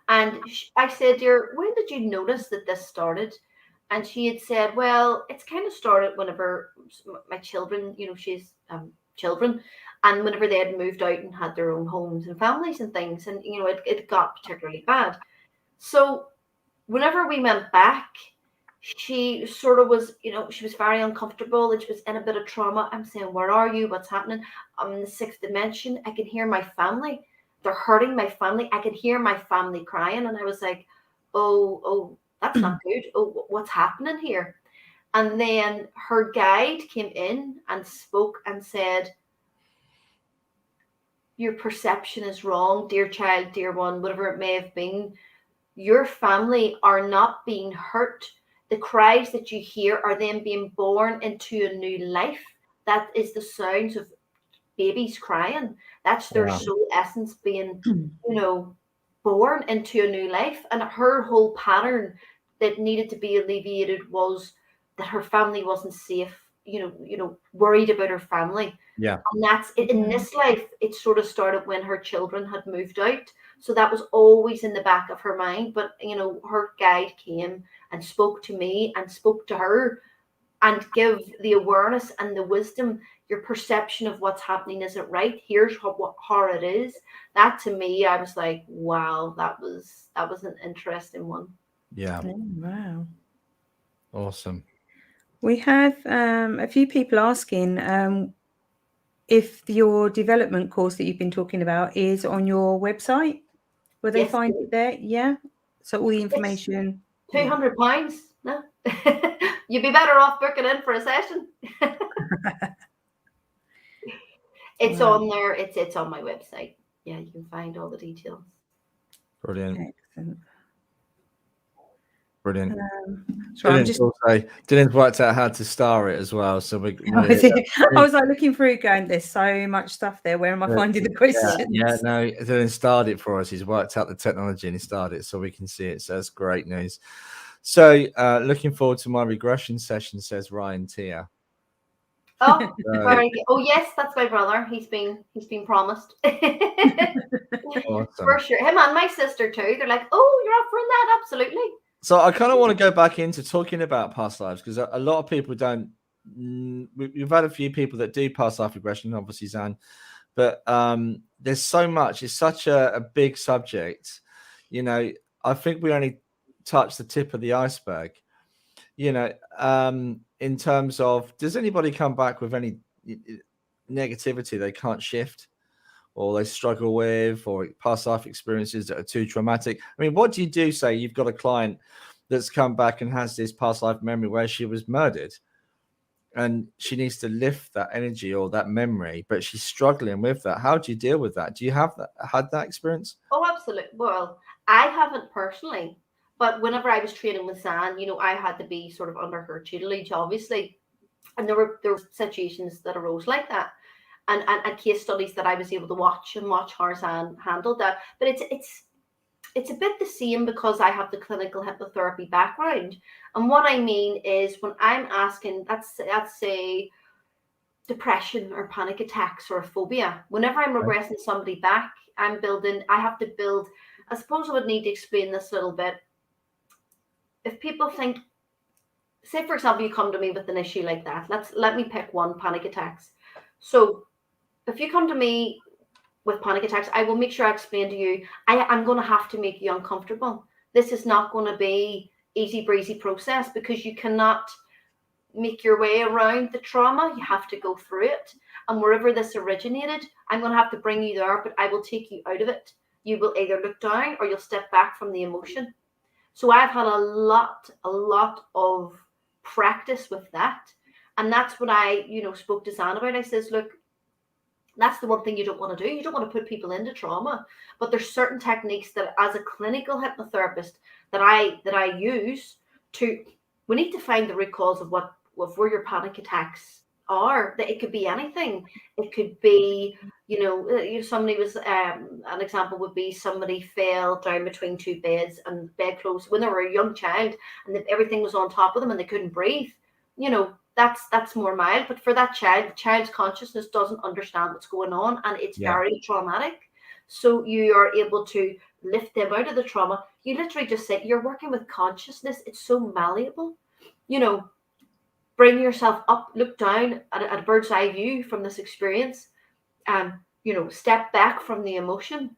And I said, dear, when did you notice that this started? And she had said, well, it's kind of started whenever my children, she's children, and whenever they had moved out and had their own homes and families and things, and it got particularly bad. So whenever we went back, she sort of was, she was very uncomfortable and she was in a bit of trauma. I'm saying, where are you? What's happening? I'm in the 6th dimension. I can hear my family. They're hurting my family. I can hear my family crying. And I was like, oh, that's not good. Oh, what's happening here? And then her guide came in and spoke and said, your perception is wrong, dear child, dear one, whatever it may have been. Your family are not being hurt. The cries that you hear are them being born into a new life. That is the sounds of babies crying. That's their soul essence being, born into a new life. And her whole pattern that needed to be alleviated was that her family wasn't safe, worried about her family. Yeah. And that's it. In this life, it sort of started when her children had moved out. So that was always in the back of her mind. But, her guide came and spoke to me and spoke to her and give the awareness and the wisdom. Your perception of what's happening isn't right. Here's how it is. That to me, I was like, wow, that was an interesting one. Yeah. Oh, wow. Awesome. We have a few people asking if your development course that you've been talking about is on your website. Will they find it there? Yeah. So all the information. £200. No. You'd be better off booking in for a session. It's on there. It's on my website. Yeah, you can find all the details. Brilliant. Excellent. Brilliant. Sorry, Dylan's worked out how to star it as well. So I was like looking through, going, "There's so much stuff there. Where am I finding the questions?" Yeah, no, Dylan starred it for us. He's worked out the technology and he started it so we can see it. So that's great news. So looking forward to my regression session, says Ryan Teer. Oh, oh yes, that's my brother. He's been promised. Awesome. For sure. Him and my sister too. They're like, oh, you're up for that? Absolutely. So I kind of want to go back into talking about past lives because a lot of people don't. We've had a few people that do past life regression, obviously, Zan, but there's so much. It's such a big subject. I think we only touched the tip of the iceberg. In terms of, does anybody come back with any negativity they can't shift or they struggle with, or past life experiences that are too traumatic? I mean, what do you do? Say you've got a client that's come back and has this past life memory where she was murdered and she needs to lift that energy or that memory, but she's struggling with that. How do you deal with that? Do you had that experience? Oh, absolutely. Well, I haven't personally. But whenever I was training with Zan, I had to be sort of under her tutelage, obviously. And there were situations that arose like that. And case studies that I was able to watch how Zan handled that. But it's a bit the same because I have the clinical hypnotherapy background. And what I mean is when I'm asking, let's say depression or panic attacks or a phobia, whenever I'm regressing somebody back, I have to build, I suppose I would need to explain this a little bit. If people think, say for example, you come to me with an issue like that, let me pick one, panic attacks. So if you come to me with panic attacks, I will make sure I explain to you, I'm going to have to make you uncomfortable. This is not going to be easy breezy process because you cannot make your way around the trauma. You have to go through it. and wherever this originated, I'm going to have to bring you there, but I will take you out of it. You will either look down or you'll step back from the emotion. So I've had a lot of practice with that. And that's what I, spoke to Zan about. I says, look, that's the one thing you don't want to do. You don't want to put people into trauma, but there's certain techniques that as a clinical hypnotherapist that I use to, we need to find the root cause of where your panic attacks are. That it could be anything. It could be, somebody was, an example would be somebody fell down between two beds and bedclothes when they were a young child, and everything was on top of them and they couldn't breathe. That's more mild, but for that child, the child's consciousness doesn't understand what's going on, and it's very traumatic. So you are able to lift them out of the trauma. You literally just say, you're working with consciousness. It's so malleable. Bring yourself up, look down at a bird's eye view from this experience, and, step back from the emotion.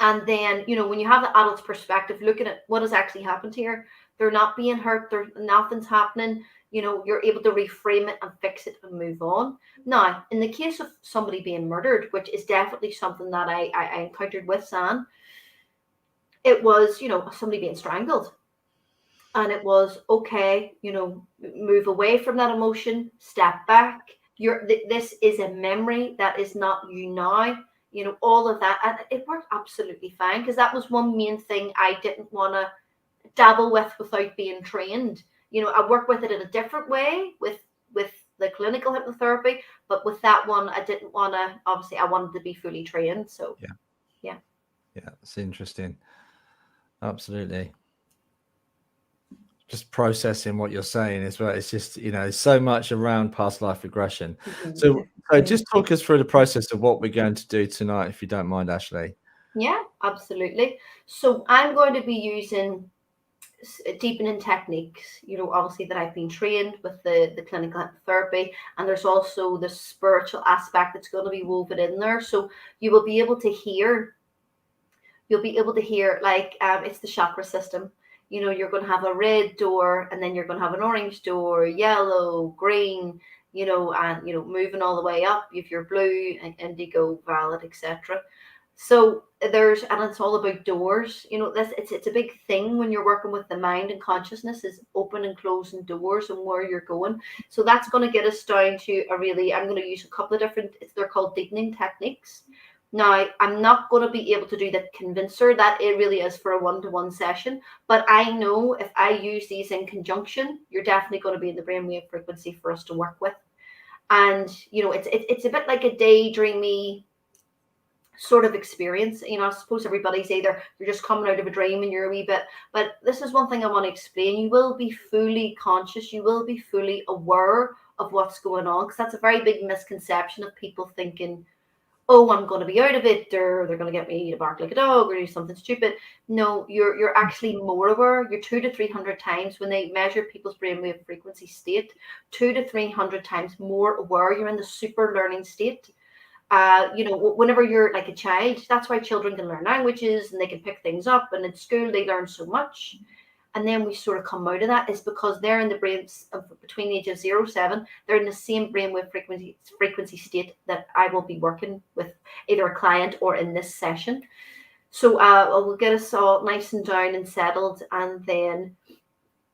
And then, when you have the adult's perspective, looking at what has actually happened here, they're not being hurt, nothing's happening. You're able to reframe it and fix it and move on. Now, in the case of somebody being murdered, which is definitely something that I encountered with San, it was, somebody being strangled. And it was, okay, move away from that emotion, step back. This is a memory that is not you now. All of that. And it worked absolutely fine, because that was one main thing I didn't want to dabble with without being trained. I work with it in a different way with the clinical hypnotherapy, but with that one, I didn't want to, obviously I wanted to be fully trained. So yeah, it's interesting. Absolutely. Just processing what you're saying as well. It's just, so much around past life regression. So just talk us through the process of what we're going to do tonight, if you don't mind, Ashley. Yeah, absolutely. So I'm going to be using deepening techniques, obviously that I've been trained with the clinical hypnotherapy, and there's also the spiritual aspect that's going to be woven in there. So you will be able to hear, like, it's the chakra system. You're going to have a red door, and then you're going to have an orange door, yellow, green, and moving all the way up. If you're blue, indigo, violet, etc. So and it's all about doors. It's a big thing when you're working with the mind and consciousness, is open and closing doors and where you're going. So that's going to get us down to I'm going to use a couple of different, they're called deepening techniques. Now, I'm not going to be able to do the convincer. That it really is for a one-to-one session. But I know if I use these in conjunction, you're definitely going to be in the brainwave frequency for us to work with. And, it's a bit like a daydreamy sort of experience. I suppose everybody's either you're just coming out of a dream and you're a wee bit, but this is one thing I want to explain. You will be fully conscious. You will be fully aware of what's going on, because that's a very big misconception of people thinking, oh, I'm going to be out of it, or they're going to get me to bark like a dog or do something stupid. No, you're actually more aware. You're 200 to 300 times, when they measure people's brainwave frequency state, 200 to 300 times more aware. You're in the super learning state. Whenever you're like a child, that's why children can learn languages and they can pick things up, and in school they learn so much. And then we sort of come out of that, is because they're in the brains between the age of 0 to 7, they're in the same brainwave frequency state that I will be working with, either a client or in this session. So we'll get us all nice and down and settled, and then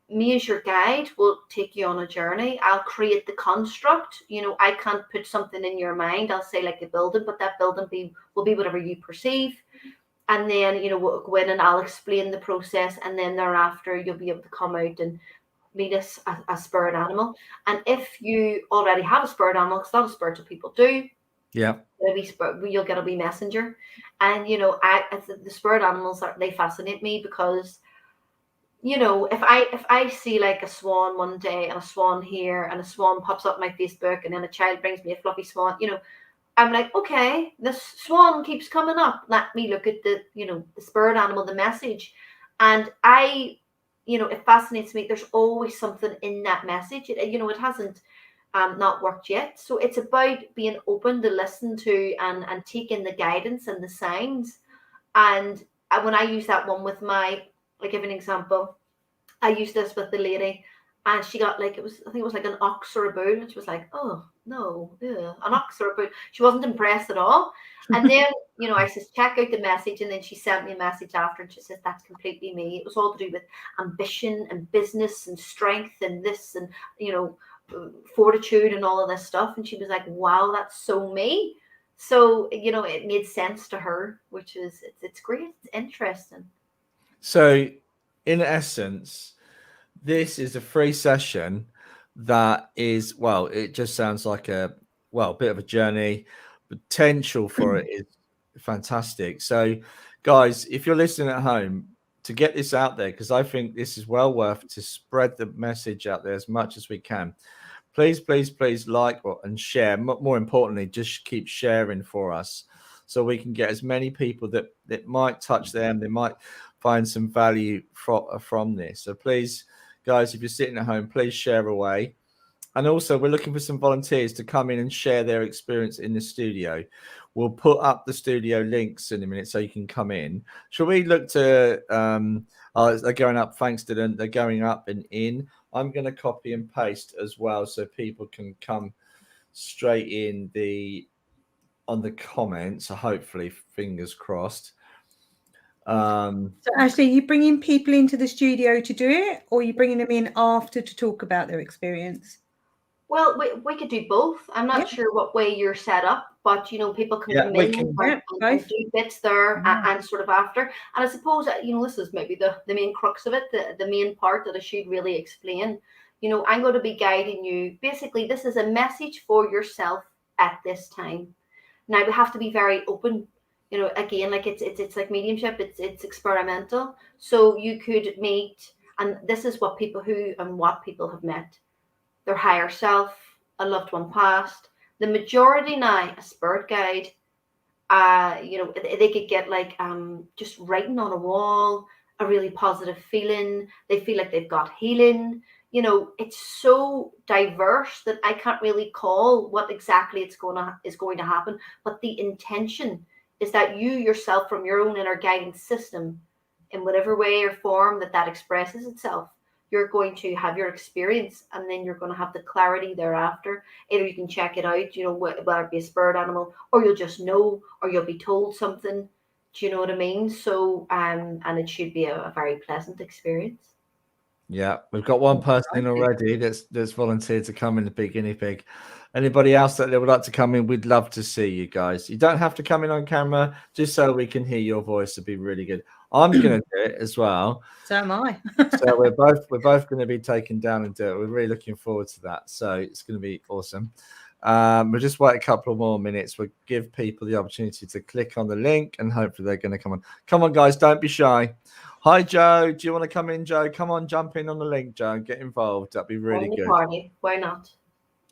me as your guide will take you on a journey. I'll create the construct. I can't put something in your mind. I'll say like a building, but that building will be whatever you perceive. And then, we'll go in and I'll explain the process. And then thereafter, you'll be able to come out and meet a spirit animal. And if you already have a spirit animal, because a lot of spiritual people do, you'll get a wee messenger. And, the spirit animals, they fascinate me, because, if I see like a swan one day and a swan here, and a swan pops up my Facebook, and then a child brings me a fluffy swan, I'm like, okay, this swan keeps coming up. Let me look at the spirit animal, the message. And it fascinates me. There's always something in that message. It hasn't not worked yet. So it's about being open to listen to and take in the guidance and the signs. And when I use that one with I'll give an example. I used this with the lady, and she got I think it was like an ox or a bull, and she was like, oh, no, an Oxford, but she wasn't impressed at all. And then, I says, check out the message. And then she sent me a message after, and she says, that's completely me. It was all to do with ambition and business and strength and this and, fortitude and all of this stuff. And she was like, wow, that's so me. So, it made sense to her, which is, it's great. It's interesting. So in essence, this is a free session that is, well, it just sounds like a bit of a journey. Potential for it is fantastic. So guys, if you're listening at home, to get this out there, because I think this is well worth to spread the message out there as much as we can. Please like and share. More importantly, just keep sharing for us so we can get as many people that might touch them. They might find some value from this. So please, guys, if you're sitting at home, please share away. And also, we're looking for some volunteers to come in and share their experience in the studio. We'll put up the studio links in a minute so you can come in. Shall we look to, they're going up, thanks, Dylan. They're going up and in. I'm going to copy and paste as well so people can come straight in on the comments. So hopefully, fingers crossed. So Ashley, are you bringing people into the studio to do it, or are you bringing them in after to talk about their experience? Well, we could do both. I'm not sure what way you're set up, but people can come in and do bits there and sort of after. And I suppose this is maybe the main crux of it, the main part that I should really explain. I'm going to be guiding you. Basically, this is a message for yourself at this time. Now we have to be very open. Again, like it's like mediumship. It's experimental. So you could meet, and this is what people have met. Their higher self, a loved one past. The majority now, a spirit guide. They could get like just writing on a wall, a really positive feeling. They feel like they've got healing. It's so diverse that I can't really call what exactly is going to happen. But the intention is that you yourself, from your own inner guidance system, in whatever way or form that expresses itself, you're going to have your experience, and then you're going to have the clarity thereafter. Either you can check it out, whether it be a spirit animal, or you'll just know, or you'll be told something. Do you know what I mean? So, and it should be a very pleasant experience. Yeah, we've got one person in already that's volunteered to come in to be guinea pig. Anybody else that would like to come in, we'd love to see you guys. You don't have to come in on camera, just so we can hear your voice. It'd be really good. I'm going to do it as well. So am I. So we're both going to be taken down and do it. We're really looking forward to that. So it's going to be awesome. We'll just wait a couple more minutes. We'll give people the opportunity to click on the link, and hopefully they're going to come on. Come on, guys, don't be shy. Hi, Joe. Do you want to come in, Joe? Come on, jump in on the link, Joe, and get involved. That'd be really good. Party. Why not?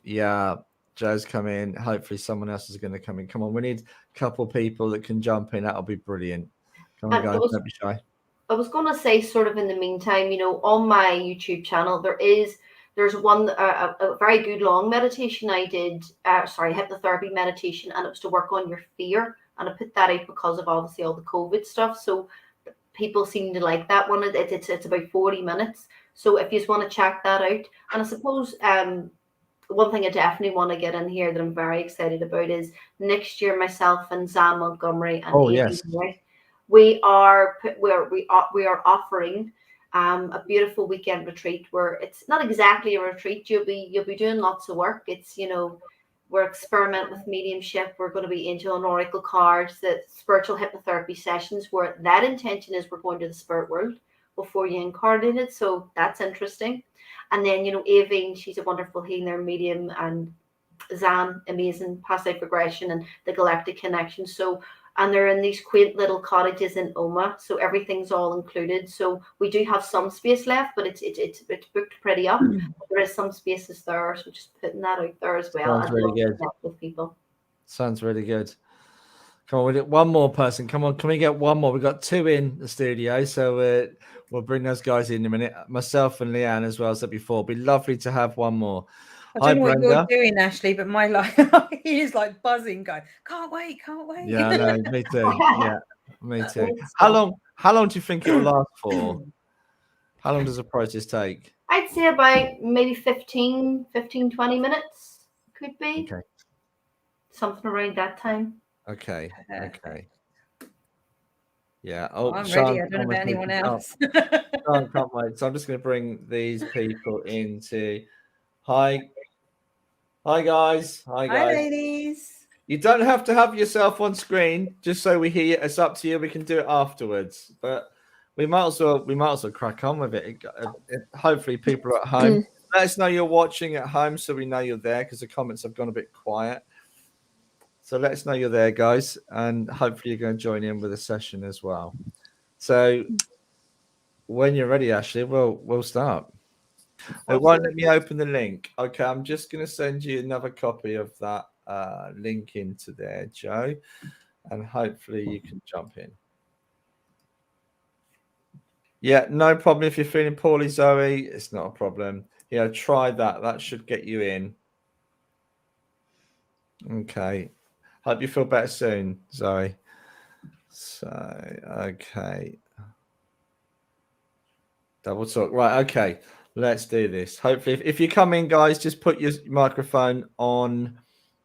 Yeah, Joe's come in. Hopefully someone else is going to come in. Come on, we need a couple people that can jump in. That'll be brilliant. Come on, guys, don't be shy. I was going to say, sort of in the meantime, on my YouTube channel, there's one, a very good long meditation I did, hypnotherapy meditation, and it was to work on your fear. And I put that out because of obviously all the COVID stuff. So people seem to like that one. It's about 40 minutes. So if you just want to check that out. And I suppose one thing I definitely want to get in here that I'm very excited about is next year, myself and Zan Montgomery and we are offering a beautiful weekend retreat where it's not exactly a retreat. You'll be doing lots of work. It's we're experimenting with mediumship. We're going to be angel and oracle cards, the spiritual hypnotherapy sessions, where that intention is we're going to the spirit world before you incarnate it. So that's interesting. And then Avine, she's a wonderful healer medium, and Zan, amazing, past life regression and the galactic connection. So. And they're in these quaint little cottages in Oma, so everything's all included. So we do have some space left, but it's booked pretty up. There is some spaces there, so just putting that out there as well. Sounds really good. With people. Sounds really good. Come on, we get one more person. Come on, can we get one more? We've got two in the studio, so we'll bring those guys in a minute. Myself and Leanne as well as that before. It'd be lovely to have one more. I don't know what you're doing, Ashley, but my life he is like buzzing, going, can't wait. Yeah, no, me too. Yeah, me too. How long do you think it will last for? How long does the process take? I'd say about maybe 15, 20 minutes. could be. Okay. Something around that time. Okay. Perfect. Okay. Yeah. Oh, Oh, I'm Sean, ready. I don't know about anyone else. Can't wait. So I'm just going to bring these people into. Hi guys. Hi Hi, guys. ladies. You don't have to have yourself on screen, just so we hear you. It's up to you. We can do it afterwards, but we might as well crack on with it. Hopefully, people are at home. Let us know you're watching at home, so we know you're there, because the comments have gone a bit quiet. So let us know you're there, guys, and hopefully you're going to join in with the session as well. So when you're ready, Ashley, we'll start. It won't let me open the link. Okay, I'm just going to send you another copy of that link into there, Joe, and hopefully you can jump in. Yeah, no problem if you're feeling poorly, Zoe. It's not a problem. Yeah, try that. That should get you in. Okay. Hope you feel better soon, Zoe. So, okay. Double talk. Right, okay. Let's do this. Hopefully, if you come in, guys, just put your microphone on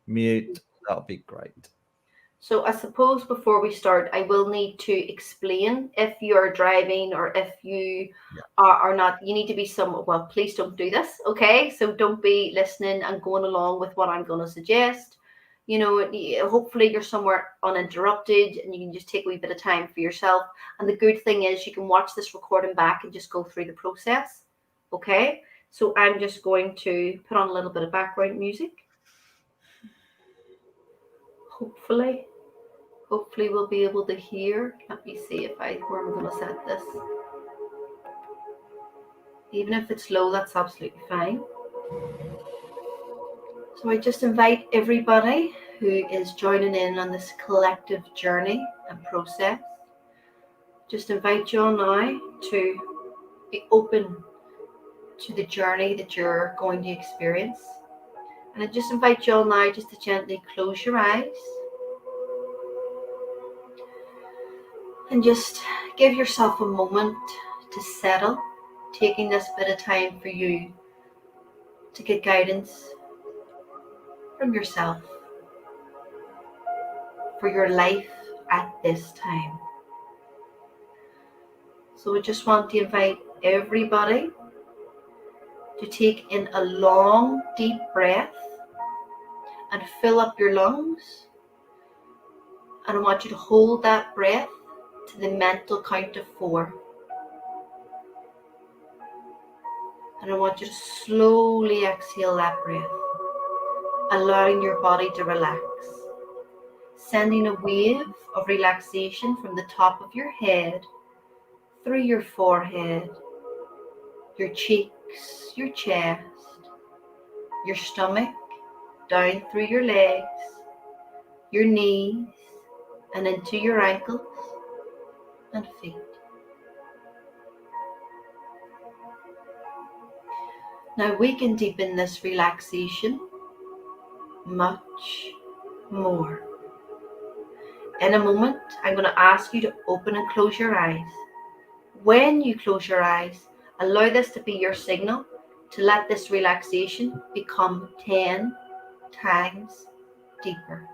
mute. That'll be great. So I suppose before we start, I will need to explain if you're driving or if you are not, you need to be well, please don't do this, okay? So don't be listening and going along with what I'm going to suggest. You know, hopefully you're somewhere uninterrupted and you can just take a wee bit of time for yourself. And the good thing is you can watch this recording back and just go through the process, okay? So I'm just going to put on a little bit of background music. Hopefully we'll be able to hear. Let me see where I'm going to set this. Even if it's low, that's absolutely fine. So I just invite everybody who is joining in on this collective journey and process. Just invite you all now to be open to the journey that you're going to experience. And I just invite you all now just to gently close your eyes. And just give yourself a moment to settle, taking this bit of time for you to get guidance from yourself for your life at this time. So I just want to invite everybody to take in a long, deep breath and fill up your lungs. And I want you to hold that breath to the mental count of 4. And I want you to slowly exhale that breath, allowing your body to relax, sending a wave of relaxation from the top of your head, through your forehead, your cheeks, your chest, your stomach, down through your legs, your knees, and into your ankles and feet. Now we can deepen this relaxation much more. In a moment, I'm going to ask you to open and close your eyes. When you close your eyes, allow this to be your signal to let this relaxation become 10 times deeper.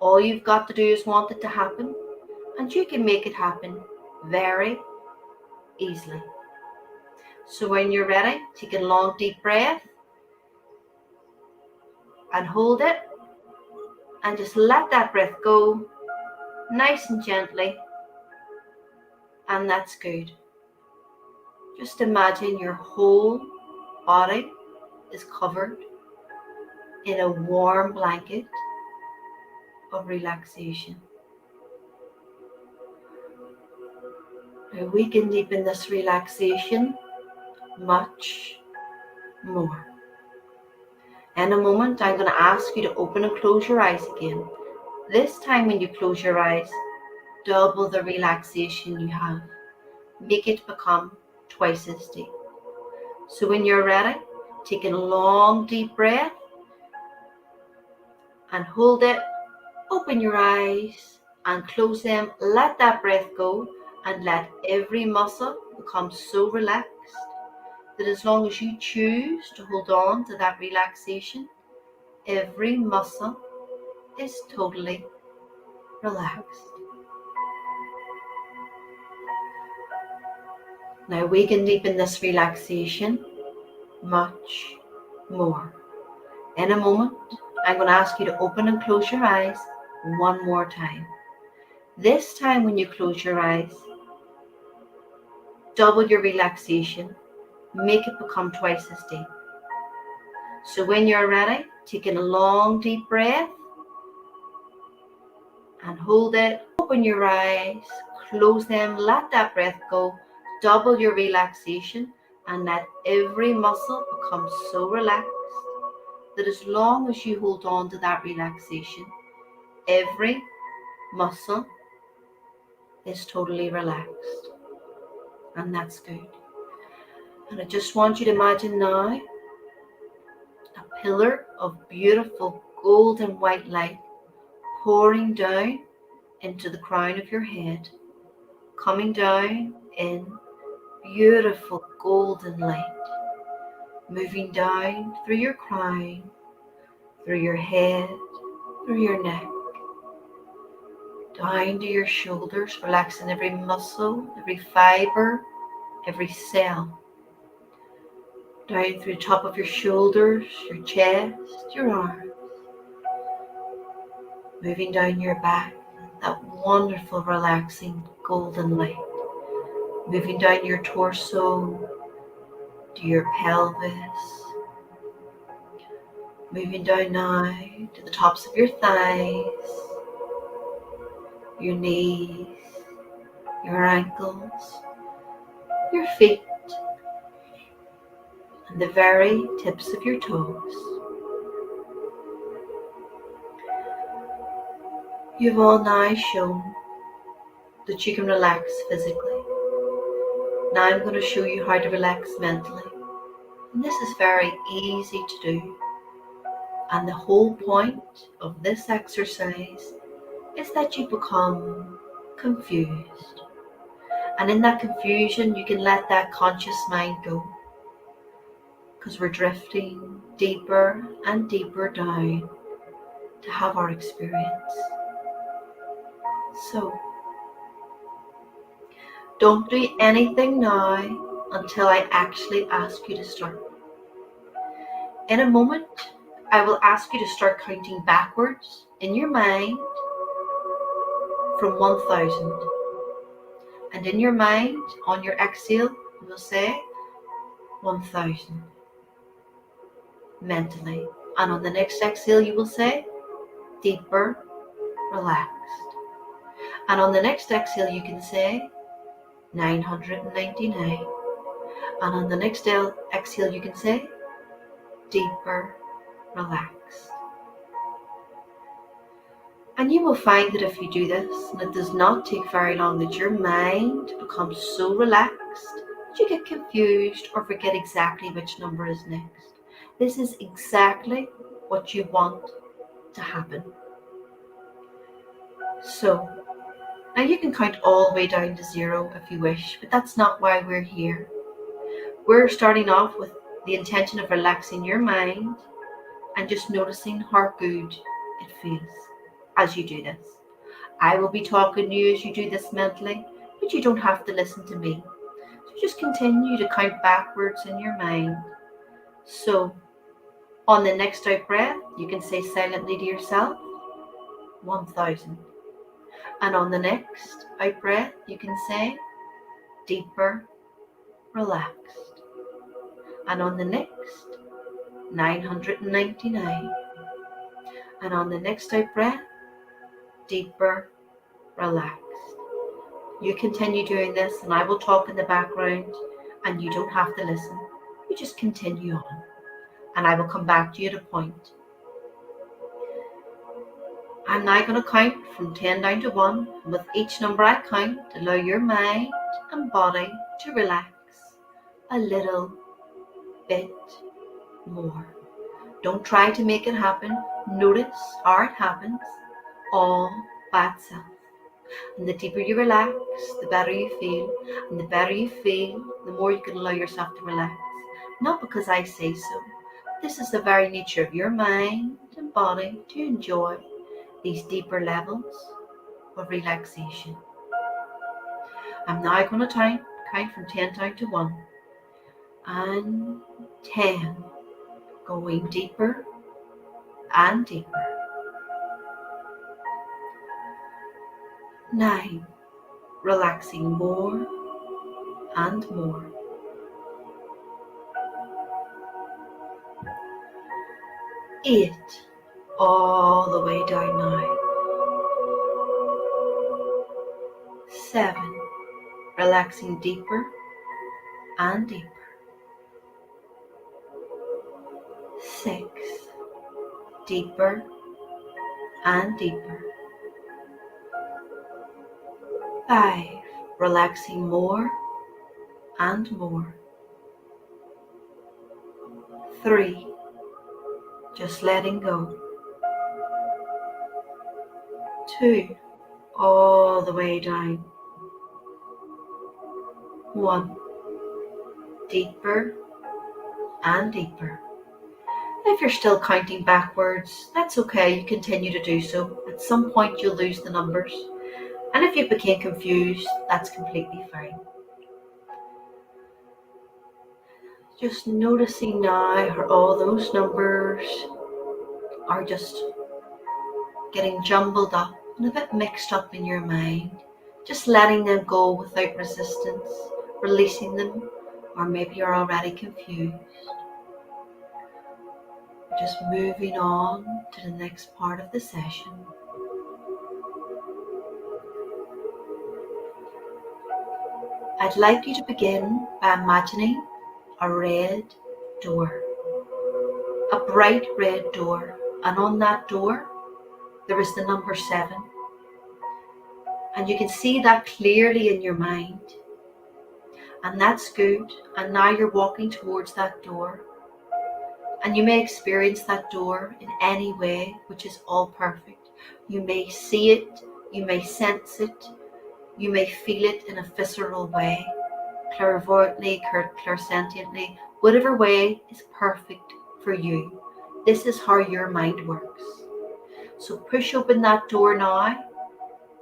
All you've got to do is want it to happen, and you can make it happen very easily. So when you're ready, take a long deep breath and hold it, and just let that breath go nice and gently, and that's good. Just imagine your whole body is covered in a warm blanket of relaxation. Now we can deepen this relaxation much more. In a moment, I'm going to ask you to open and close your eyes again. This time when you close your eyes, double the relaxation you have. Make it become twice as deep. So when you're ready, take a long deep breath and hold it. Open your eyes and close them. Let that breath go and let every muscle become so relaxed that as long as you choose to hold on to that relaxation, every muscle is totally relaxed. Now we can deepen this relaxation much more. In a moment, I'm going to ask you to open and close your eyes one more time. This time when you close your eyes, double your relaxation, make it become twice as deep. So when you're ready, take in a long deep breath and hold it. Open your eyes, close them, let that breath go, double your relaxation, and let every muscle become so relaxed that as long as you hold on to that relaxation, every muscle is totally relaxed. And that's good. And I just want you to imagine now a pillar of beautiful golden white light pouring down into the crown of your head, coming down in beautiful golden light, moving down through your crown, through your head, through your neck, down to your shoulders, relaxing every muscle, every fiber, every cell, down through the top of your shoulders, your chest, your arms, moving down your back, that wonderful relaxing golden light, moving down your torso to your pelvis, moving down now to the tops of your thighs, your knees, your ankles, your feet, and the very tips of your toes. You've all now shown that you can relax physically. Now I'm going to show you how to relax mentally. And this is very easy to do. And the whole point of this exercise is that you become confused. And in that confusion, you can let that conscious mind go. Because we're drifting deeper and deeper down to have our experience. So, don't do anything now until I actually ask you to start. In a moment, I will ask you to start counting backwards in your mind from 1,000. And in your mind, on your exhale, you will say 1,000 mentally. And on the next exhale, you will say deeper, relaxed. And on the next exhale, you can say 999. And on the next exhale, you can say deeper, relaxed. And you will find that if you do this, and it does not take very long, that your mind becomes so relaxed that you get confused or forget exactly which number is next. This is exactly what you want to happen. So, now you can count all the way down to 0 if you wish, but that's not why we're here. We're starting off with the intention of relaxing your mind and just noticing how good it feels as you do this. I will be talking to you as you do this mentally, but you don't have to listen to me. So just continue to count backwards in your mind. So on the next out breath, you can say silently to yourself, 1,000. And on the next out breath, you can say deeper, relaxed. And on the next, 999. And on the next out breath, deeper, relaxed. You continue doing this and I will talk in the background and you don't have to listen. You just continue on and I will come back to you at a point. I'm now going to count from 10 down to 1. And with each number I count, allow your mind and body to relax a little bit more. Don't try to make it happen. Notice how it happens all by itself. And the deeper you relax, the better you feel. And the better you feel, the more you can allow yourself to relax. not because I say so. This is the very nature of your mind and body to enjoy these deeper levels of relaxation. I'm now going to count from 10 down to 1. And 10, going deeper and deeper. 9, relaxing more and more. 8, all the way down now. 7, relaxing deeper and deeper. 6, deeper and deeper. 5, relaxing more and more. 3, just letting go. 2, all the way down. 1, deeper and deeper. If you're still counting backwards, that's okay, you continue to do so. At some point you'll lose the numbers. And if you became confused, that's completely fine. Just noticing now how all those numbers are just getting jumbled up and a bit mixed up in your mind. Just letting them go without resistance, releasing them, or maybe you're already confused. Just moving on to the next part of the session. I'd like you to begin by imagining a red door, a bright red door, and on that door there is the number 7, and you can see that clearly in your mind, and that's good. And now you're walking towards that door, and you may experience that door in any way, which is all perfect. You may see it, you may sense it, you may feel it in a visceral way, clairvoyantly, clairsentiently, whatever way is perfect for you. This is how your mind works. So push open that door now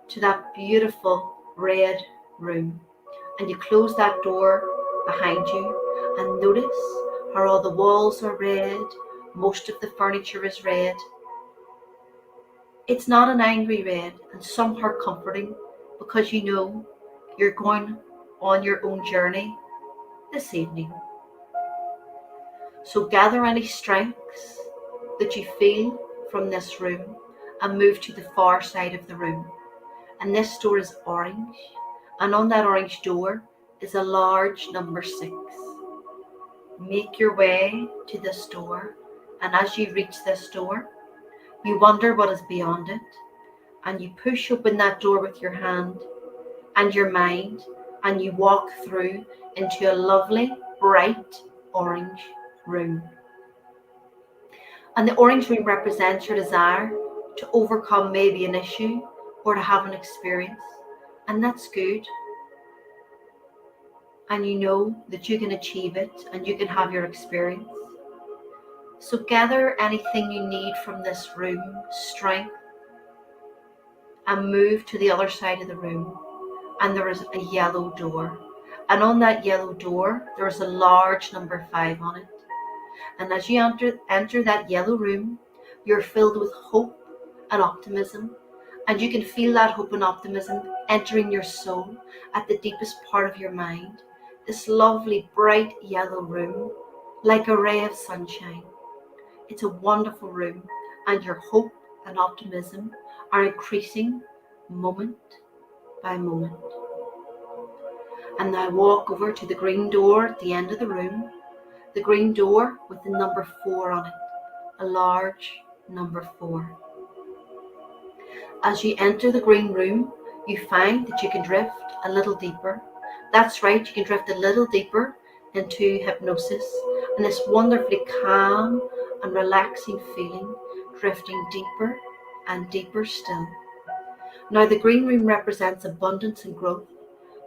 to that beautiful red room, and you close that door behind you, and notice how all the walls are red, most of the furniture is red. It's not an angry red, and somehow comforting, because you know you're going on your own journey this evening. So gather any strengths that you feel from this room and move to the far side of the room. And this door is orange, and on that orange door is a large number 6. Make your way to this door, and as you reach this door, you wonder what is beyond it, and you push open that door with your hand and your mind, and you walk through into a lovely, bright orange room. And the orange room represents your desire to overcome maybe an issue or to have an experience, and that's good. And you know that you can achieve it and you can have your experience. So gather anything you need from this room, strength, and move to the other side of the room. And there is a yellow door. And on that yellow door, there is a large number 5 on it. And as you enter that yellow room, you're filled with hope and optimism. And you can feel that hope and optimism entering your soul at the deepest part of your mind. This lovely, bright yellow room, like a ray of sunshine. It's a wonderful room, and your hope and optimism are increasing moment by moment. And now walk over to the green door at the end of the room, the green door with the number 4 on it, a large number 4. As you enter the green room, you find that you can drift a little deeper. That's right, you can drift a little deeper into hypnosis, and this wonderfully calm and relaxing feeling, drifting deeper and deeper still. Now the green room represents abundance and growth,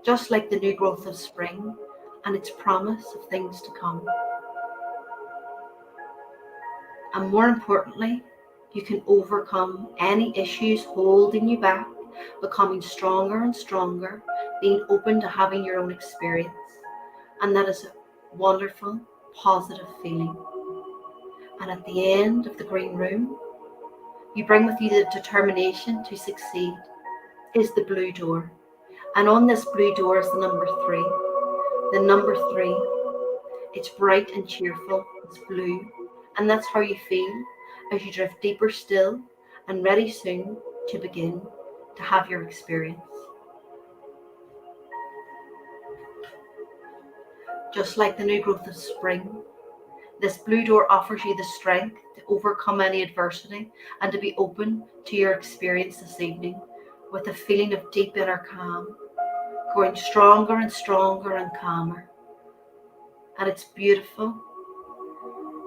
just like the new growth of spring and its promise of things to come. And more importantly, you can overcome any issues holding you back, becoming stronger and stronger, being open to having your own experience. And that is a wonderful, positive feeling. And at the end of the green room, you bring with you the determination to succeed, is the blue door. And on this blue door is the number 3. The number 3, it's bright and cheerful, it's blue. And that's how you feel as you drift deeper still and ready soon to begin to have your experience. Just like the new growth of spring, this blue door offers you the strength to overcome any adversity and to be open to your experience this evening with a feeling of deep inner calm, growing stronger and stronger and calmer. And it's beautiful.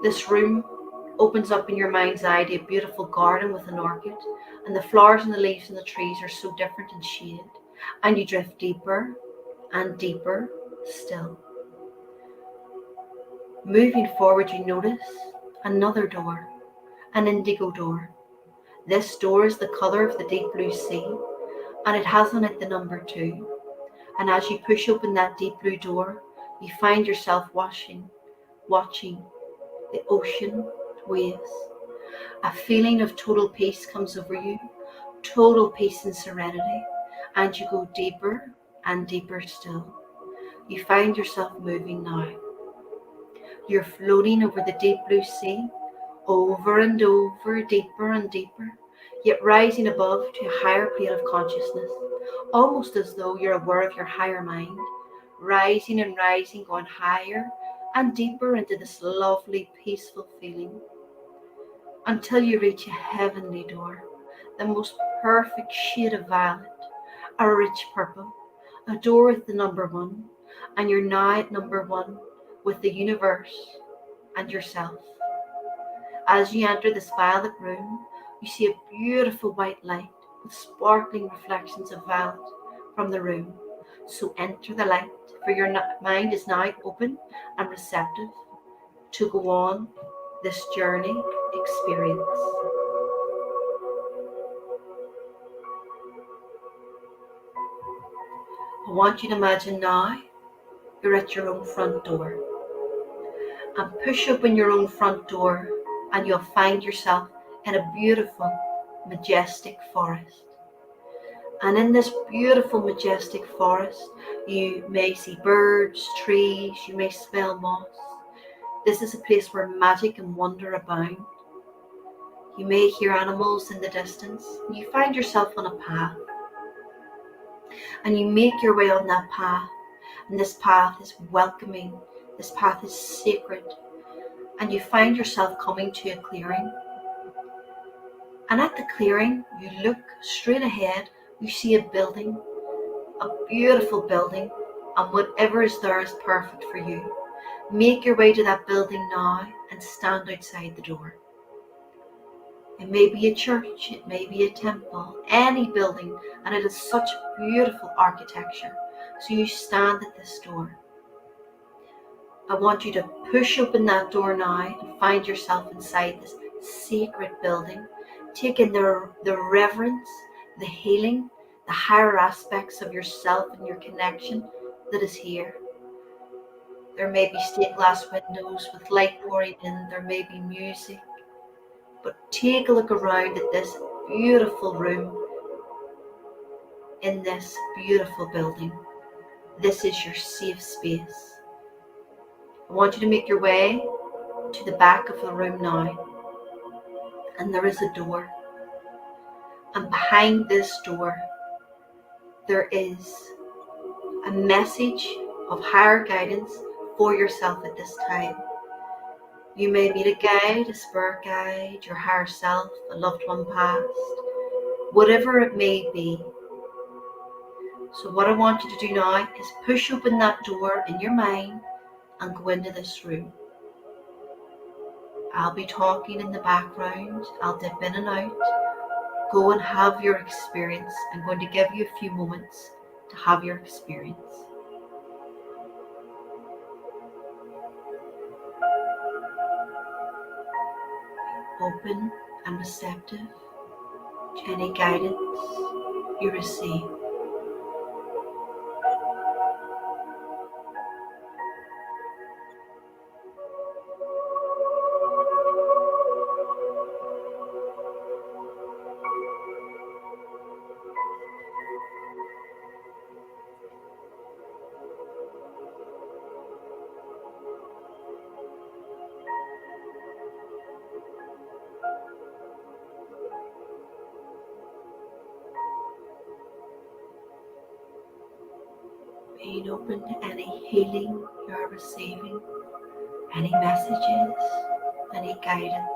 This room opens up in your mind's eye to a beautiful garden with an orchid, and the flowers and the leaves and the trees are so different in shade, and you drift deeper and deeper still. Moving forward, you notice another door, an indigo door. This door is the color of the deep blue sea, and it has on it the number 2. And as you push open that deep blue door, you find yourself watching the ocean waves. A feeling of total peace comes over you, total peace and serenity, and you go deeper and deeper still. You find yourself moving now. You're floating over the deep blue sea, over and over, deeper and deeper, yet rising above to a higher plane of consciousness, almost as though you're aware of your higher mind, rising and rising, going higher and deeper into this lovely, peaceful feeling, until you reach a heavenly door, the most perfect shade of violet, a rich purple, a door with the number 1, and you're now at number 1 with the universe and yourself. As you enter this violet room, you see a beautiful white light with sparkling reflections of violet from the room. So enter the light, for your mind is now open and receptive to go on this journey experience. I want you to imagine now you're at your own front door, and push open your own front door and you'll find yourself in a beautiful, majestic forest. And in this beautiful, majestic forest, you may see birds, trees, you may smell moss. This is a place where magic and wonder abound. You may hear animals in the distance. You find yourself on a path, and you make your way on that path. And this path is welcoming. This path is sacred. And you find yourself coming to a clearing. And at the clearing, you look straight ahead. You see a building, a beautiful building, and whatever is there is perfect for you. Make your way to that building now and stand outside the door. It may be a church, it may be a temple, any building, and it is such beautiful architecture. So you stand at this door. I want you to push open that door now and find yourself inside this sacred building. Take in the reverence, the healing, the higher aspects of yourself and your connection that is here. There may be stained glass windows with light pouring in. There may be music. But take a look around at this beautiful room in this beautiful building. This is your safe space. I want you to make your way to the back of the room now. And there is a door. And behind this door, there is a message of higher guidance for yourself at this time. You may meet a guide, a spirit guide, your higher self, a loved one past, whatever it may be. So what I want you to do now is push open that door in your mind and go into this room. I'll be talking in the background. I'll dip in and out. Go and have your experience. I'm going to give you a few moments to have your experience. open and receptive to any guidance you receive. Being open to any healing you are receiving, any messages, any guidance.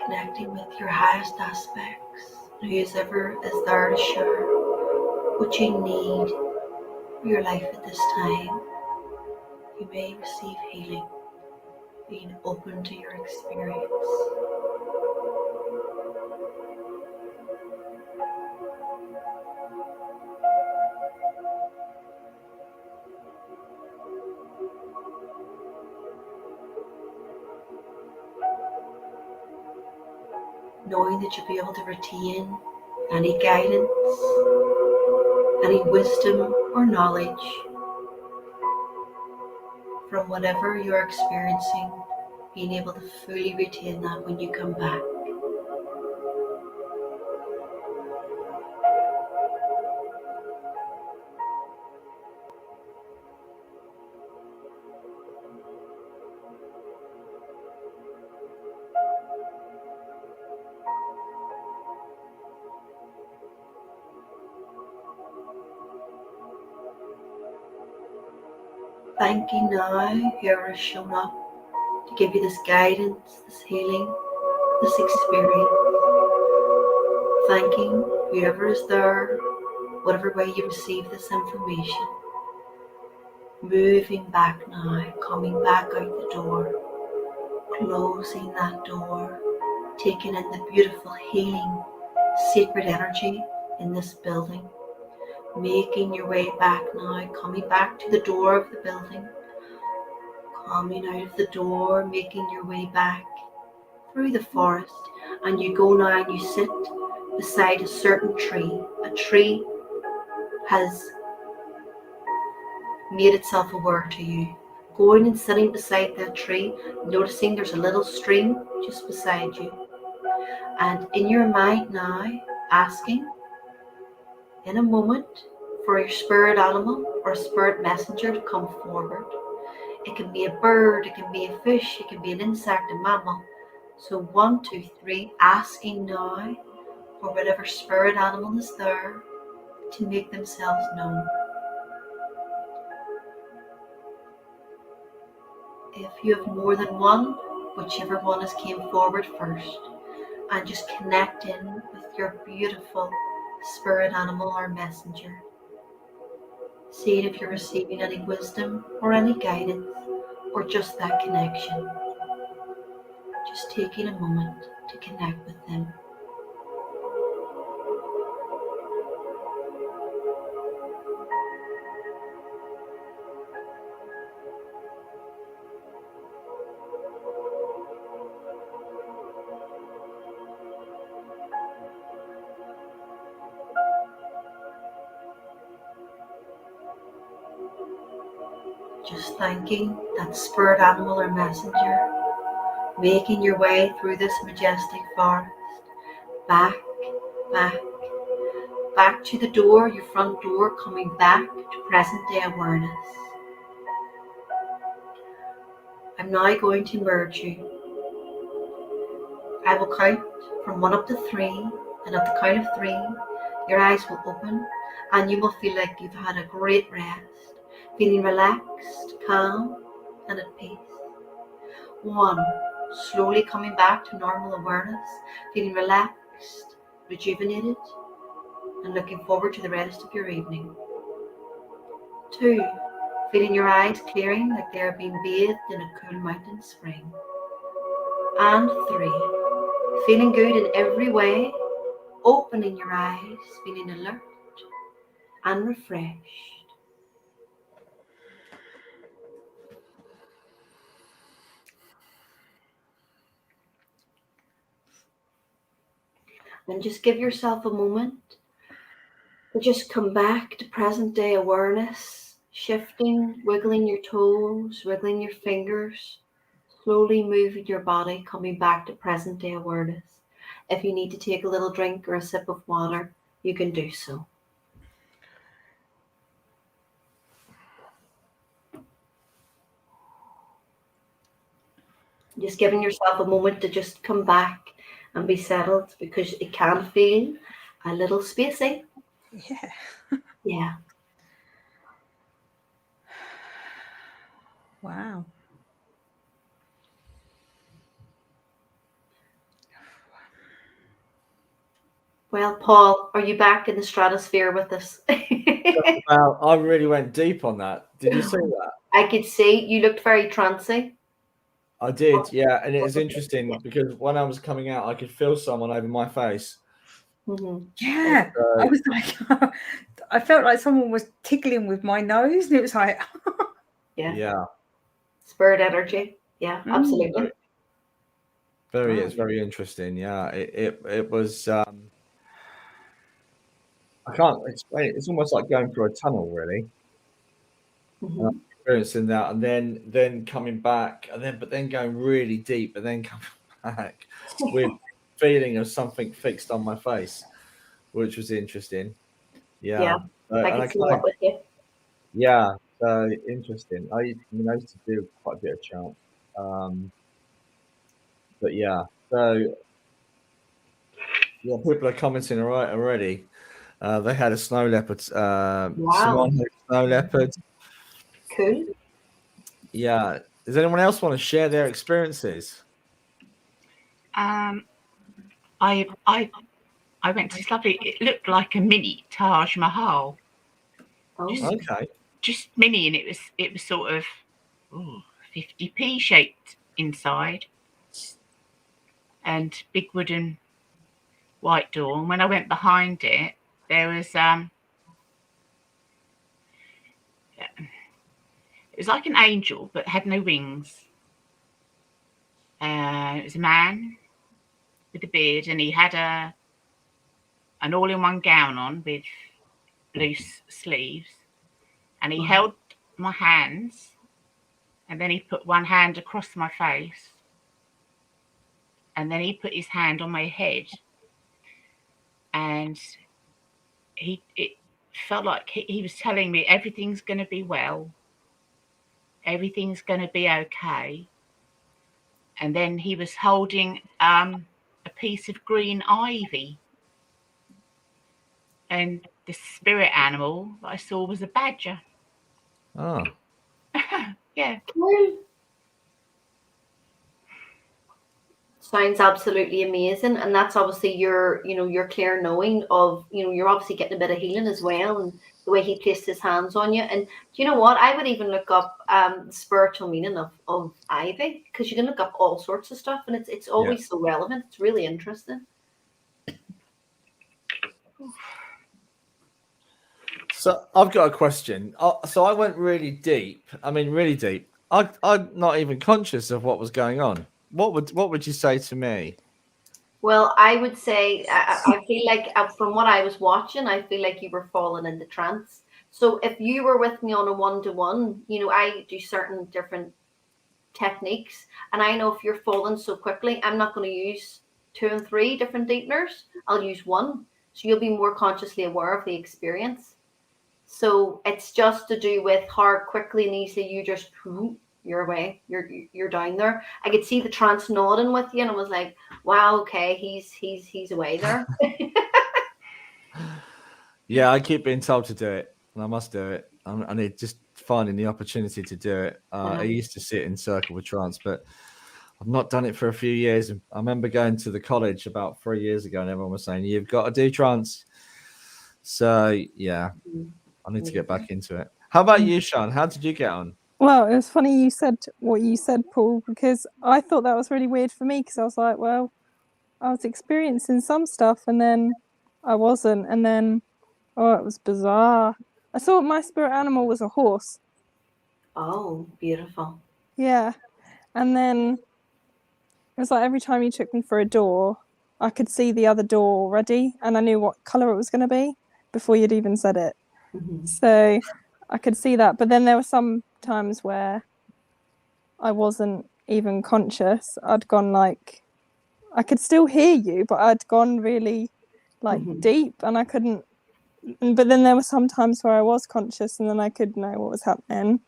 Connecting with your highest aspects, whoever is there to share what you need for your life at this time. You may receive healing, being open to your experience. Knowing that you'll be able to retain any guidance, any wisdom or knowledge from whatever you're experiencing, being able to fully retain that when you come back. Thanking now whoever has shown up to give you this guidance, this healing, this experience. Thanking whoever is there, whatever way you receive this information. Moving back now, coming back out the door, closing that door, taking in the beautiful healing, sacred energy in this building. Making your way back now, coming back to the door of the building, coming out of the door, making your way back through the forest, and you go now and you sit beside a certain tree. A tree has made itself aware to you. Going and sitting beside that tree, noticing there's a little stream just beside you, and in your mind now, asking in a moment for your spirit animal or spirit messenger to come forward. It can be a bird, it can be a fish, it can be an insect, a mammal. So 1, 2, 3, asking now for whatever spirit animal is there to make themselves known. If you have more than one, whichever one has came forward first, and just connect in with your beautiful spirit animal or messenger. See if you're receiving any wisdom or any guidance or just that connection. Just taking a moment to connect with them. Just thanking that spirit animal or messenger, making your way through this majestic forest, back to the door, your front door, coming back to present day awareness. I'm now going to merge you. I will count from 1 up to 3, and at the count of 3, your eyes will open and you will feel like you've had a great rest, feeling relaxed, calm, and at peace. 1, slowly coming back to normal awareness, feeling relaxed, rejuvenated, and looking forward to the rest of your evening. 2, Feeling your eyes clearing like they are being bathed in a cool mountain spring. And 3. Feeling good in every way, opening your eyes, feeling alert and refreshed. And just give yourself a moment to just come back to present day awareness, shifting, wiggling your toes, wiggling your fingers, slowly moving your body, coming back to present day awareness. If you need to take a little drink or a sip of water, you can do so. Just giving yourself a moment to just come back and be settled, because it can feel a little spacey. Yeah. Yeah. Wow. Well, Paul, are you back in the stratosphere with us? Wow, I really went deep on that. Did you see that? I could see you looked very trancy. I did, yeah. And it was interesting because when I was coming out, I could feel someone over my face. Mm-hmm. Yeah. I was like, I felt like someone was tickling with my nose, and it was like, Yeah. Spirit energy. Yeah, absolutely. It's very interesting. Yeah. It was I can't explain it. It's almost like going through a tunnel, really. Mm-hmm. Experiencing that, and then coming back, but then going really deep, and then coming back with feeling of something fixed on my face, which was interesting. Yeah. I can see that with you. Yeah, so interesting. I used to do quite a bit of chant. But yeah, so yeah, people are commenting already. They had a snow leopard. Simone had a snow leopard. Cool. Yeah. Does anyone else want to share their experiences? I went to this lovely. It looked like a mini Taj Mahal. Oh, Okay. Just mini, and it was sort of 50p shaped inside, and big wooden white door. And when I went behind it, there was it was like an angel but had no wings. It was a man with a beard, and he had an all-in-one gown on with loose sleeves, and he held my hands, and then he put one hand across my face, and then he put his hand on my head, and it felt like he was telling me everything's going to be well, everything's going to be okay. And then he was holding a piece of green ivy, and the spirit animal that I saw was a badger. Oh. Yeah. Cool. Sounds absolutely amazing. And that's obviously your clear knowing of, you're obviously getting a bit of healing as well, and the way he placed his hands on you. And do you know what? I would even look up the spiritual meaning of ivy, because you can look up all sorts of stuff, and it's always so relevant. It's really interesting. So I've got a question. So I went really deep. I mean, really deep. I'm not even conscious of what was going on. What would you say to me? Well, I would say I feel like from what I was watching, I feel like you were falling into trance. So if you were with me on a one-to-one, I do certain different techniques, and I know if you're falling so quickly, I'm not going to use 2 and 3 different deepeners. I'll use one, so you'll be more consciously aware of the experience. So it's just to do with how quickly and easily you just you're away, you're down there. I could see the trance nodding with you, and I was like, wow, okay, he's away there. Yeah, I keep being told to do it, and I must do it. I need just finding the opportunity to do it. I used to sit in circle with trance, but I've not done it for a few years. I remember going to the college about 3 years ago, and everyone was saying, you've got to do trance. So yeah, I need to get back into it. How about you, Sean? How did you get on? Well, it was funny you said what you said, Paul, because I thought that was really weird for me, because I was like, well, I was experiencing some stuff and then I wasn't, and then it was bizarre. I thought my spirit animal was a horse. Oh, beautiful. Yeah. And then it was like every time you took me for a door, I could see the other door already, and I knew what colour it was going to be before you'd even said it. Mm-hmm. So I could see that. But then there were some times where I wasn't even conscious. I'd gone like, I could still hear you, but I'd gone really like deep, and I couldn't. But then there were some times where I was conscious, and then I could know what was happening.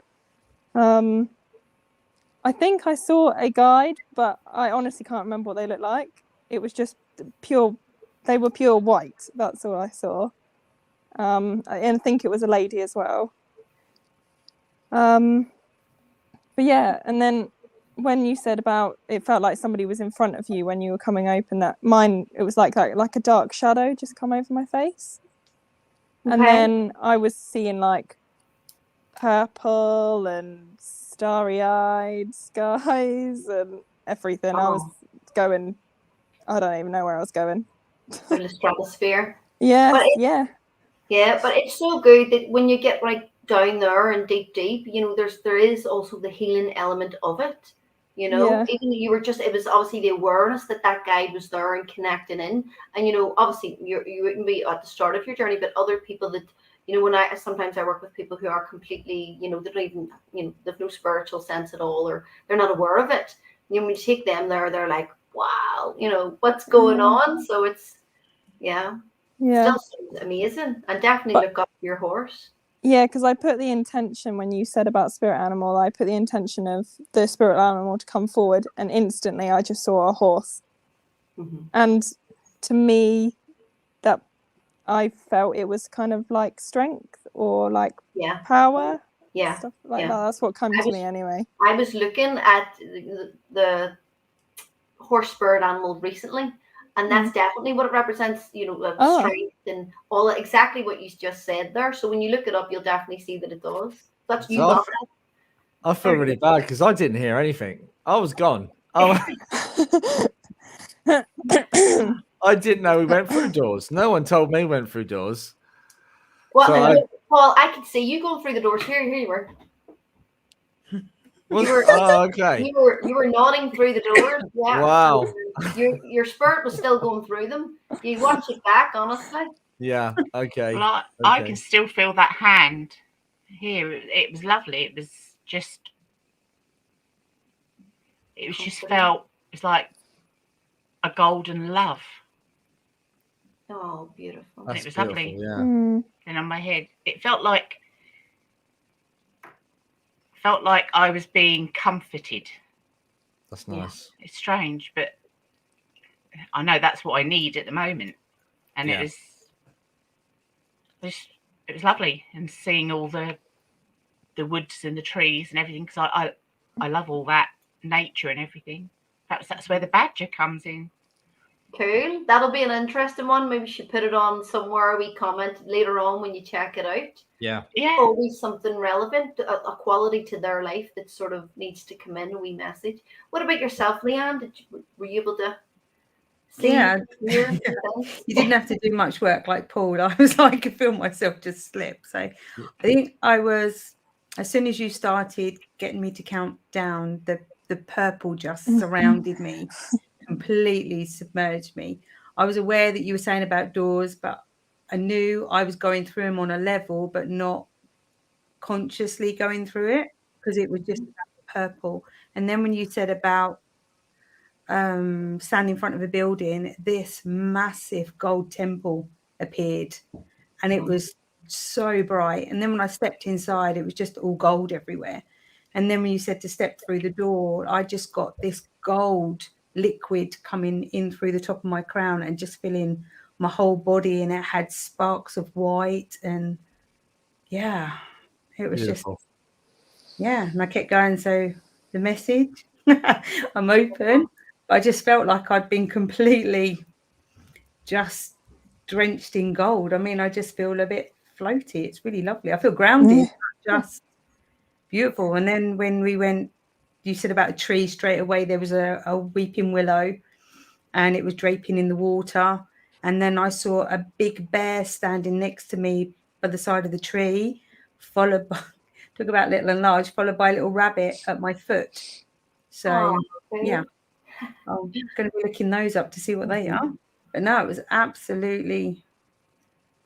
I think I saw a guide, but I honestly can't remember what they looked like. It was just pure, they were pure white. That's all I saw. And I think it was a lady as well. But yeah, and then when you said about it felt like somebody was in front of you when you were coming open, that mine, it was like that, like a dark shadow just come over my face. Okay. And then I was seeing like purple and starry-eyed skies and everything. I was going, I don't even know where I was going. In the stratosphere. Yeah, Yeah, but it's so good that when you get right down there and deep, you know, there is also the healing element of it. You know, even you were just, it was obviously the awareness that guide was there and connecting in. And, you know, obviously you wouldn't be at the start of your journey, but other people that, you know, when sometimes I work with people who are completely, you know, they don't even, you know, they've no spiritual sense at all, or they're not aware of it. You know, when you take them there, they're like, wow, you know, what's going on? So it's, still seems amazing. And definitely look up your horse. Yeah, because I put the intention, when you said about spirit animal, I put the intention of the spirit animal to come forward, and instantly I just saw a horse. And to me, that I felt it was kind of like strength or like power. Stuff like that. That's what came to me anyway. I was looking at the horse spirit animal recently, and that's definitely what it represents, you know, strength and all exactly what you just said there. So when you look it up, you'll definitely see that it does. That's you got it. I feel really bad because I didn't hear anything. I was gone. I didn't know we went through doors. No one told me we went through doors. Well, so Paul, I could see you going through the doors. Here you were. Okay. You were nodding through the doors. Yeah. Wow. So your spirit was still going through them. You watch it back, honestly. Yeah. Okay. Well, I can still feel that hand here. It was lovely. It was just felt, it's like a golden love. Oh, beautiful. It was lovely. Yeah. And on my head, it felt like I was being comforted. That's nice. It's strange, but I know that's what I need at the moment. And it was lovely, and seeing all the woods and the trees and everything, because I love all that nature and everything. Perhaps that's where the badger comes in. Cool. That'll be an interesting one. Maybe you should put it on somewhere. We comment later on when you check it out. Yeah. Always something relevant, a quality to their life that sort of needs to come in, a wee message. What about yourself, Leanne? Were you able to see? You didn't have to do much work like Paul. I was like, I could feel myself just slip. So I think I was, as soon as you started getting me to count down, the purple just surrounded me, completely submerged me. I was aware that you were saying about doors, but I knew I was going through them on a level, but not consciously going through it, because it was just purple. And then when you said about standing in front of a building, this massive gold temple appeared, and it was so bright. And then when I stepped inside, it was just all gold everywhere. And then when you said to step through the door, I just got this gold liquid coming in through the top of my crown and just filling my whole body, and it had sparks of white, and it was beautiful. And I kept going. So the message, I'm open. But I just felt like I'd been completely just drenched in gold. I mean, I just feel a bit floaty. It's really lovely. I feel grounded. just beautiful. And then when we went, you said about a tree, straight away there was a weeping willow, and it was draping in the water. And then I saw a big bear standing next to me by the side of the tree, followed by, talk about little and large, followed by a little rabbit at my foot. So, yeah, I'm going to be looking those up to see what they are. But no, it was absolutely,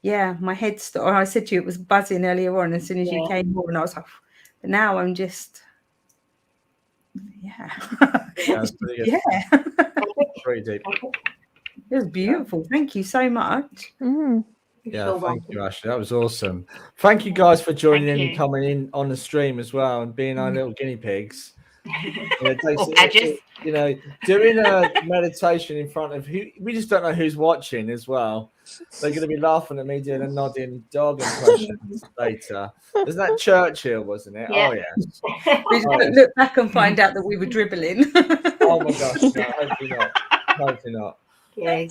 yeah, my head started, I said to you, it was buzzing earlier on as soon as you came on, and I was like, but now I'm just, yeah. That's pretty good. Yeah. Pretty deep. It was beautiful. Thank you so much. Yeah, thank you, Ashley. That was awesome. Thank you guys for joining in, coming in on the stream as well, and being our little guinea pigs. You know, doing a meditation in front of who we just don't know who's watching as well. They're going to be laughing at me doing a nodding dog impression later. Was that Churchill, wasn't it? Yeah. Oh yeah. We just look back and find out that we were dribbling. Oh my gosh, no, hopefully not. Hopefully not. Okay.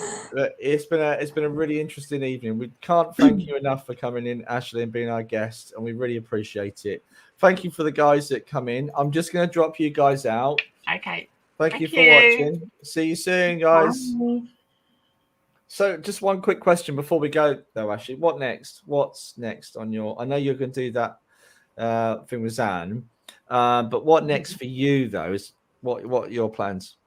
It's been a really interesting evening. We can't thank you enough for coming in, Ashley, and being our guest, and we really appreciate it. Thank you for the guys that come in. I'm just going to drop you guys out. Okay. Thank you for watching. See you soon, guys. Bye. So, just one quick question before we go, though, Ashley. What next? What's next on your? I know you're going to do that thing with Zan, but what next for you, though? Is what are your plans?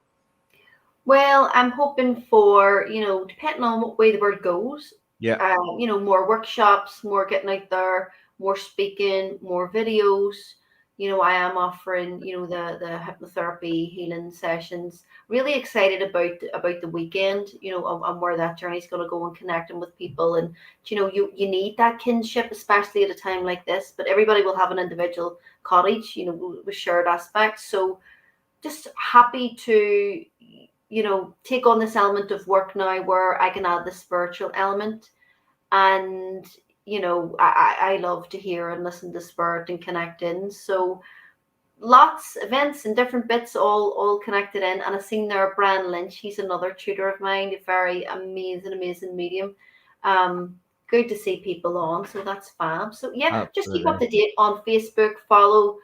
Well, I'm hoping for, depending on what way the bird goes, more workshops, more getting out there, more speaking, more videos. I am offering, the hypnotherapy healing sessions. Really excited about the weekend, and where that journey's going to go, and connecting with people. And, you need that kinship, especially at a time like this, but everybody will have an individual cottage, with shared aspects. So just happy to, take on this element of work now where I can add the spiritual element. And, I love to hear and listen to spirit and connect in. So lots of events and different bits all connected in. And I've seen there Brian Lynch. He's another tutor of mine, a very amazing medium. Good to see people on. So that's fab. So yeah, just keep up to date on Facebook, follow,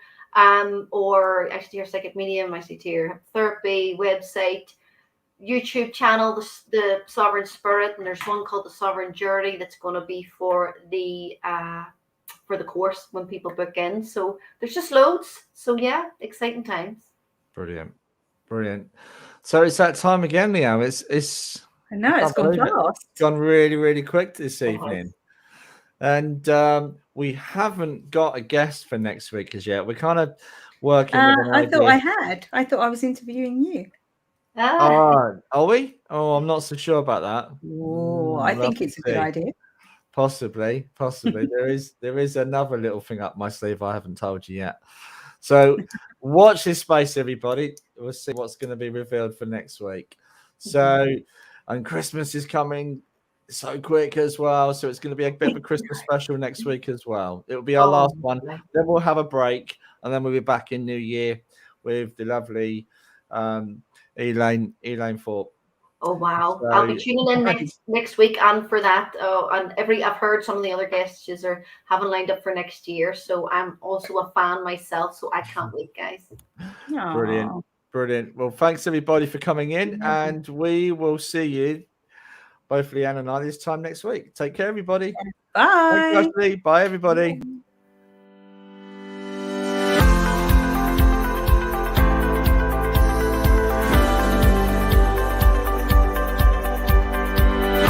or Ashley Teer Psychic Medium, Ashley Teer Hypnotherapy website, YouTube channel, the Sovereign Spirit, and there's one called the Sovereign Journey that's going to be for the course when people book in. So there's just loads. So yeah, exciting times. Brilliant. So it's that time again, Leo. It's I know it's gone fast. It's gone really, really quick this evening. And we haven't got a guest for next week as yet. We're kind of working with an idea. I thought I was interviewing you. Are we? Oh, I'm not so sure about that. Oh, I think it's a good idea. Possibly. there is another little thing up my sleeve I haven't told you yet. So watch this space, everybody. We'll see what's going to be revealed for next week. So, and Christmas is coming so quick as well. So it's going to be a bit of a Christmas special next week as well. It will be our last one. Then we'll have a break, and then we'll be back in New Year with the lovely Elaine Thorpe. Oh wow! So, I'll be tuning in next week, and for that, and I've heard some of the other guests are having lined up for next year. So I'm also a fan myself, so I can't wait, guys. Brilliant. Well, thanks everybody for coming in, and we will see you, both Leanne and I, this time next week. Take care, everybody. Bye. Thanks, Ashley. Bye, everybody.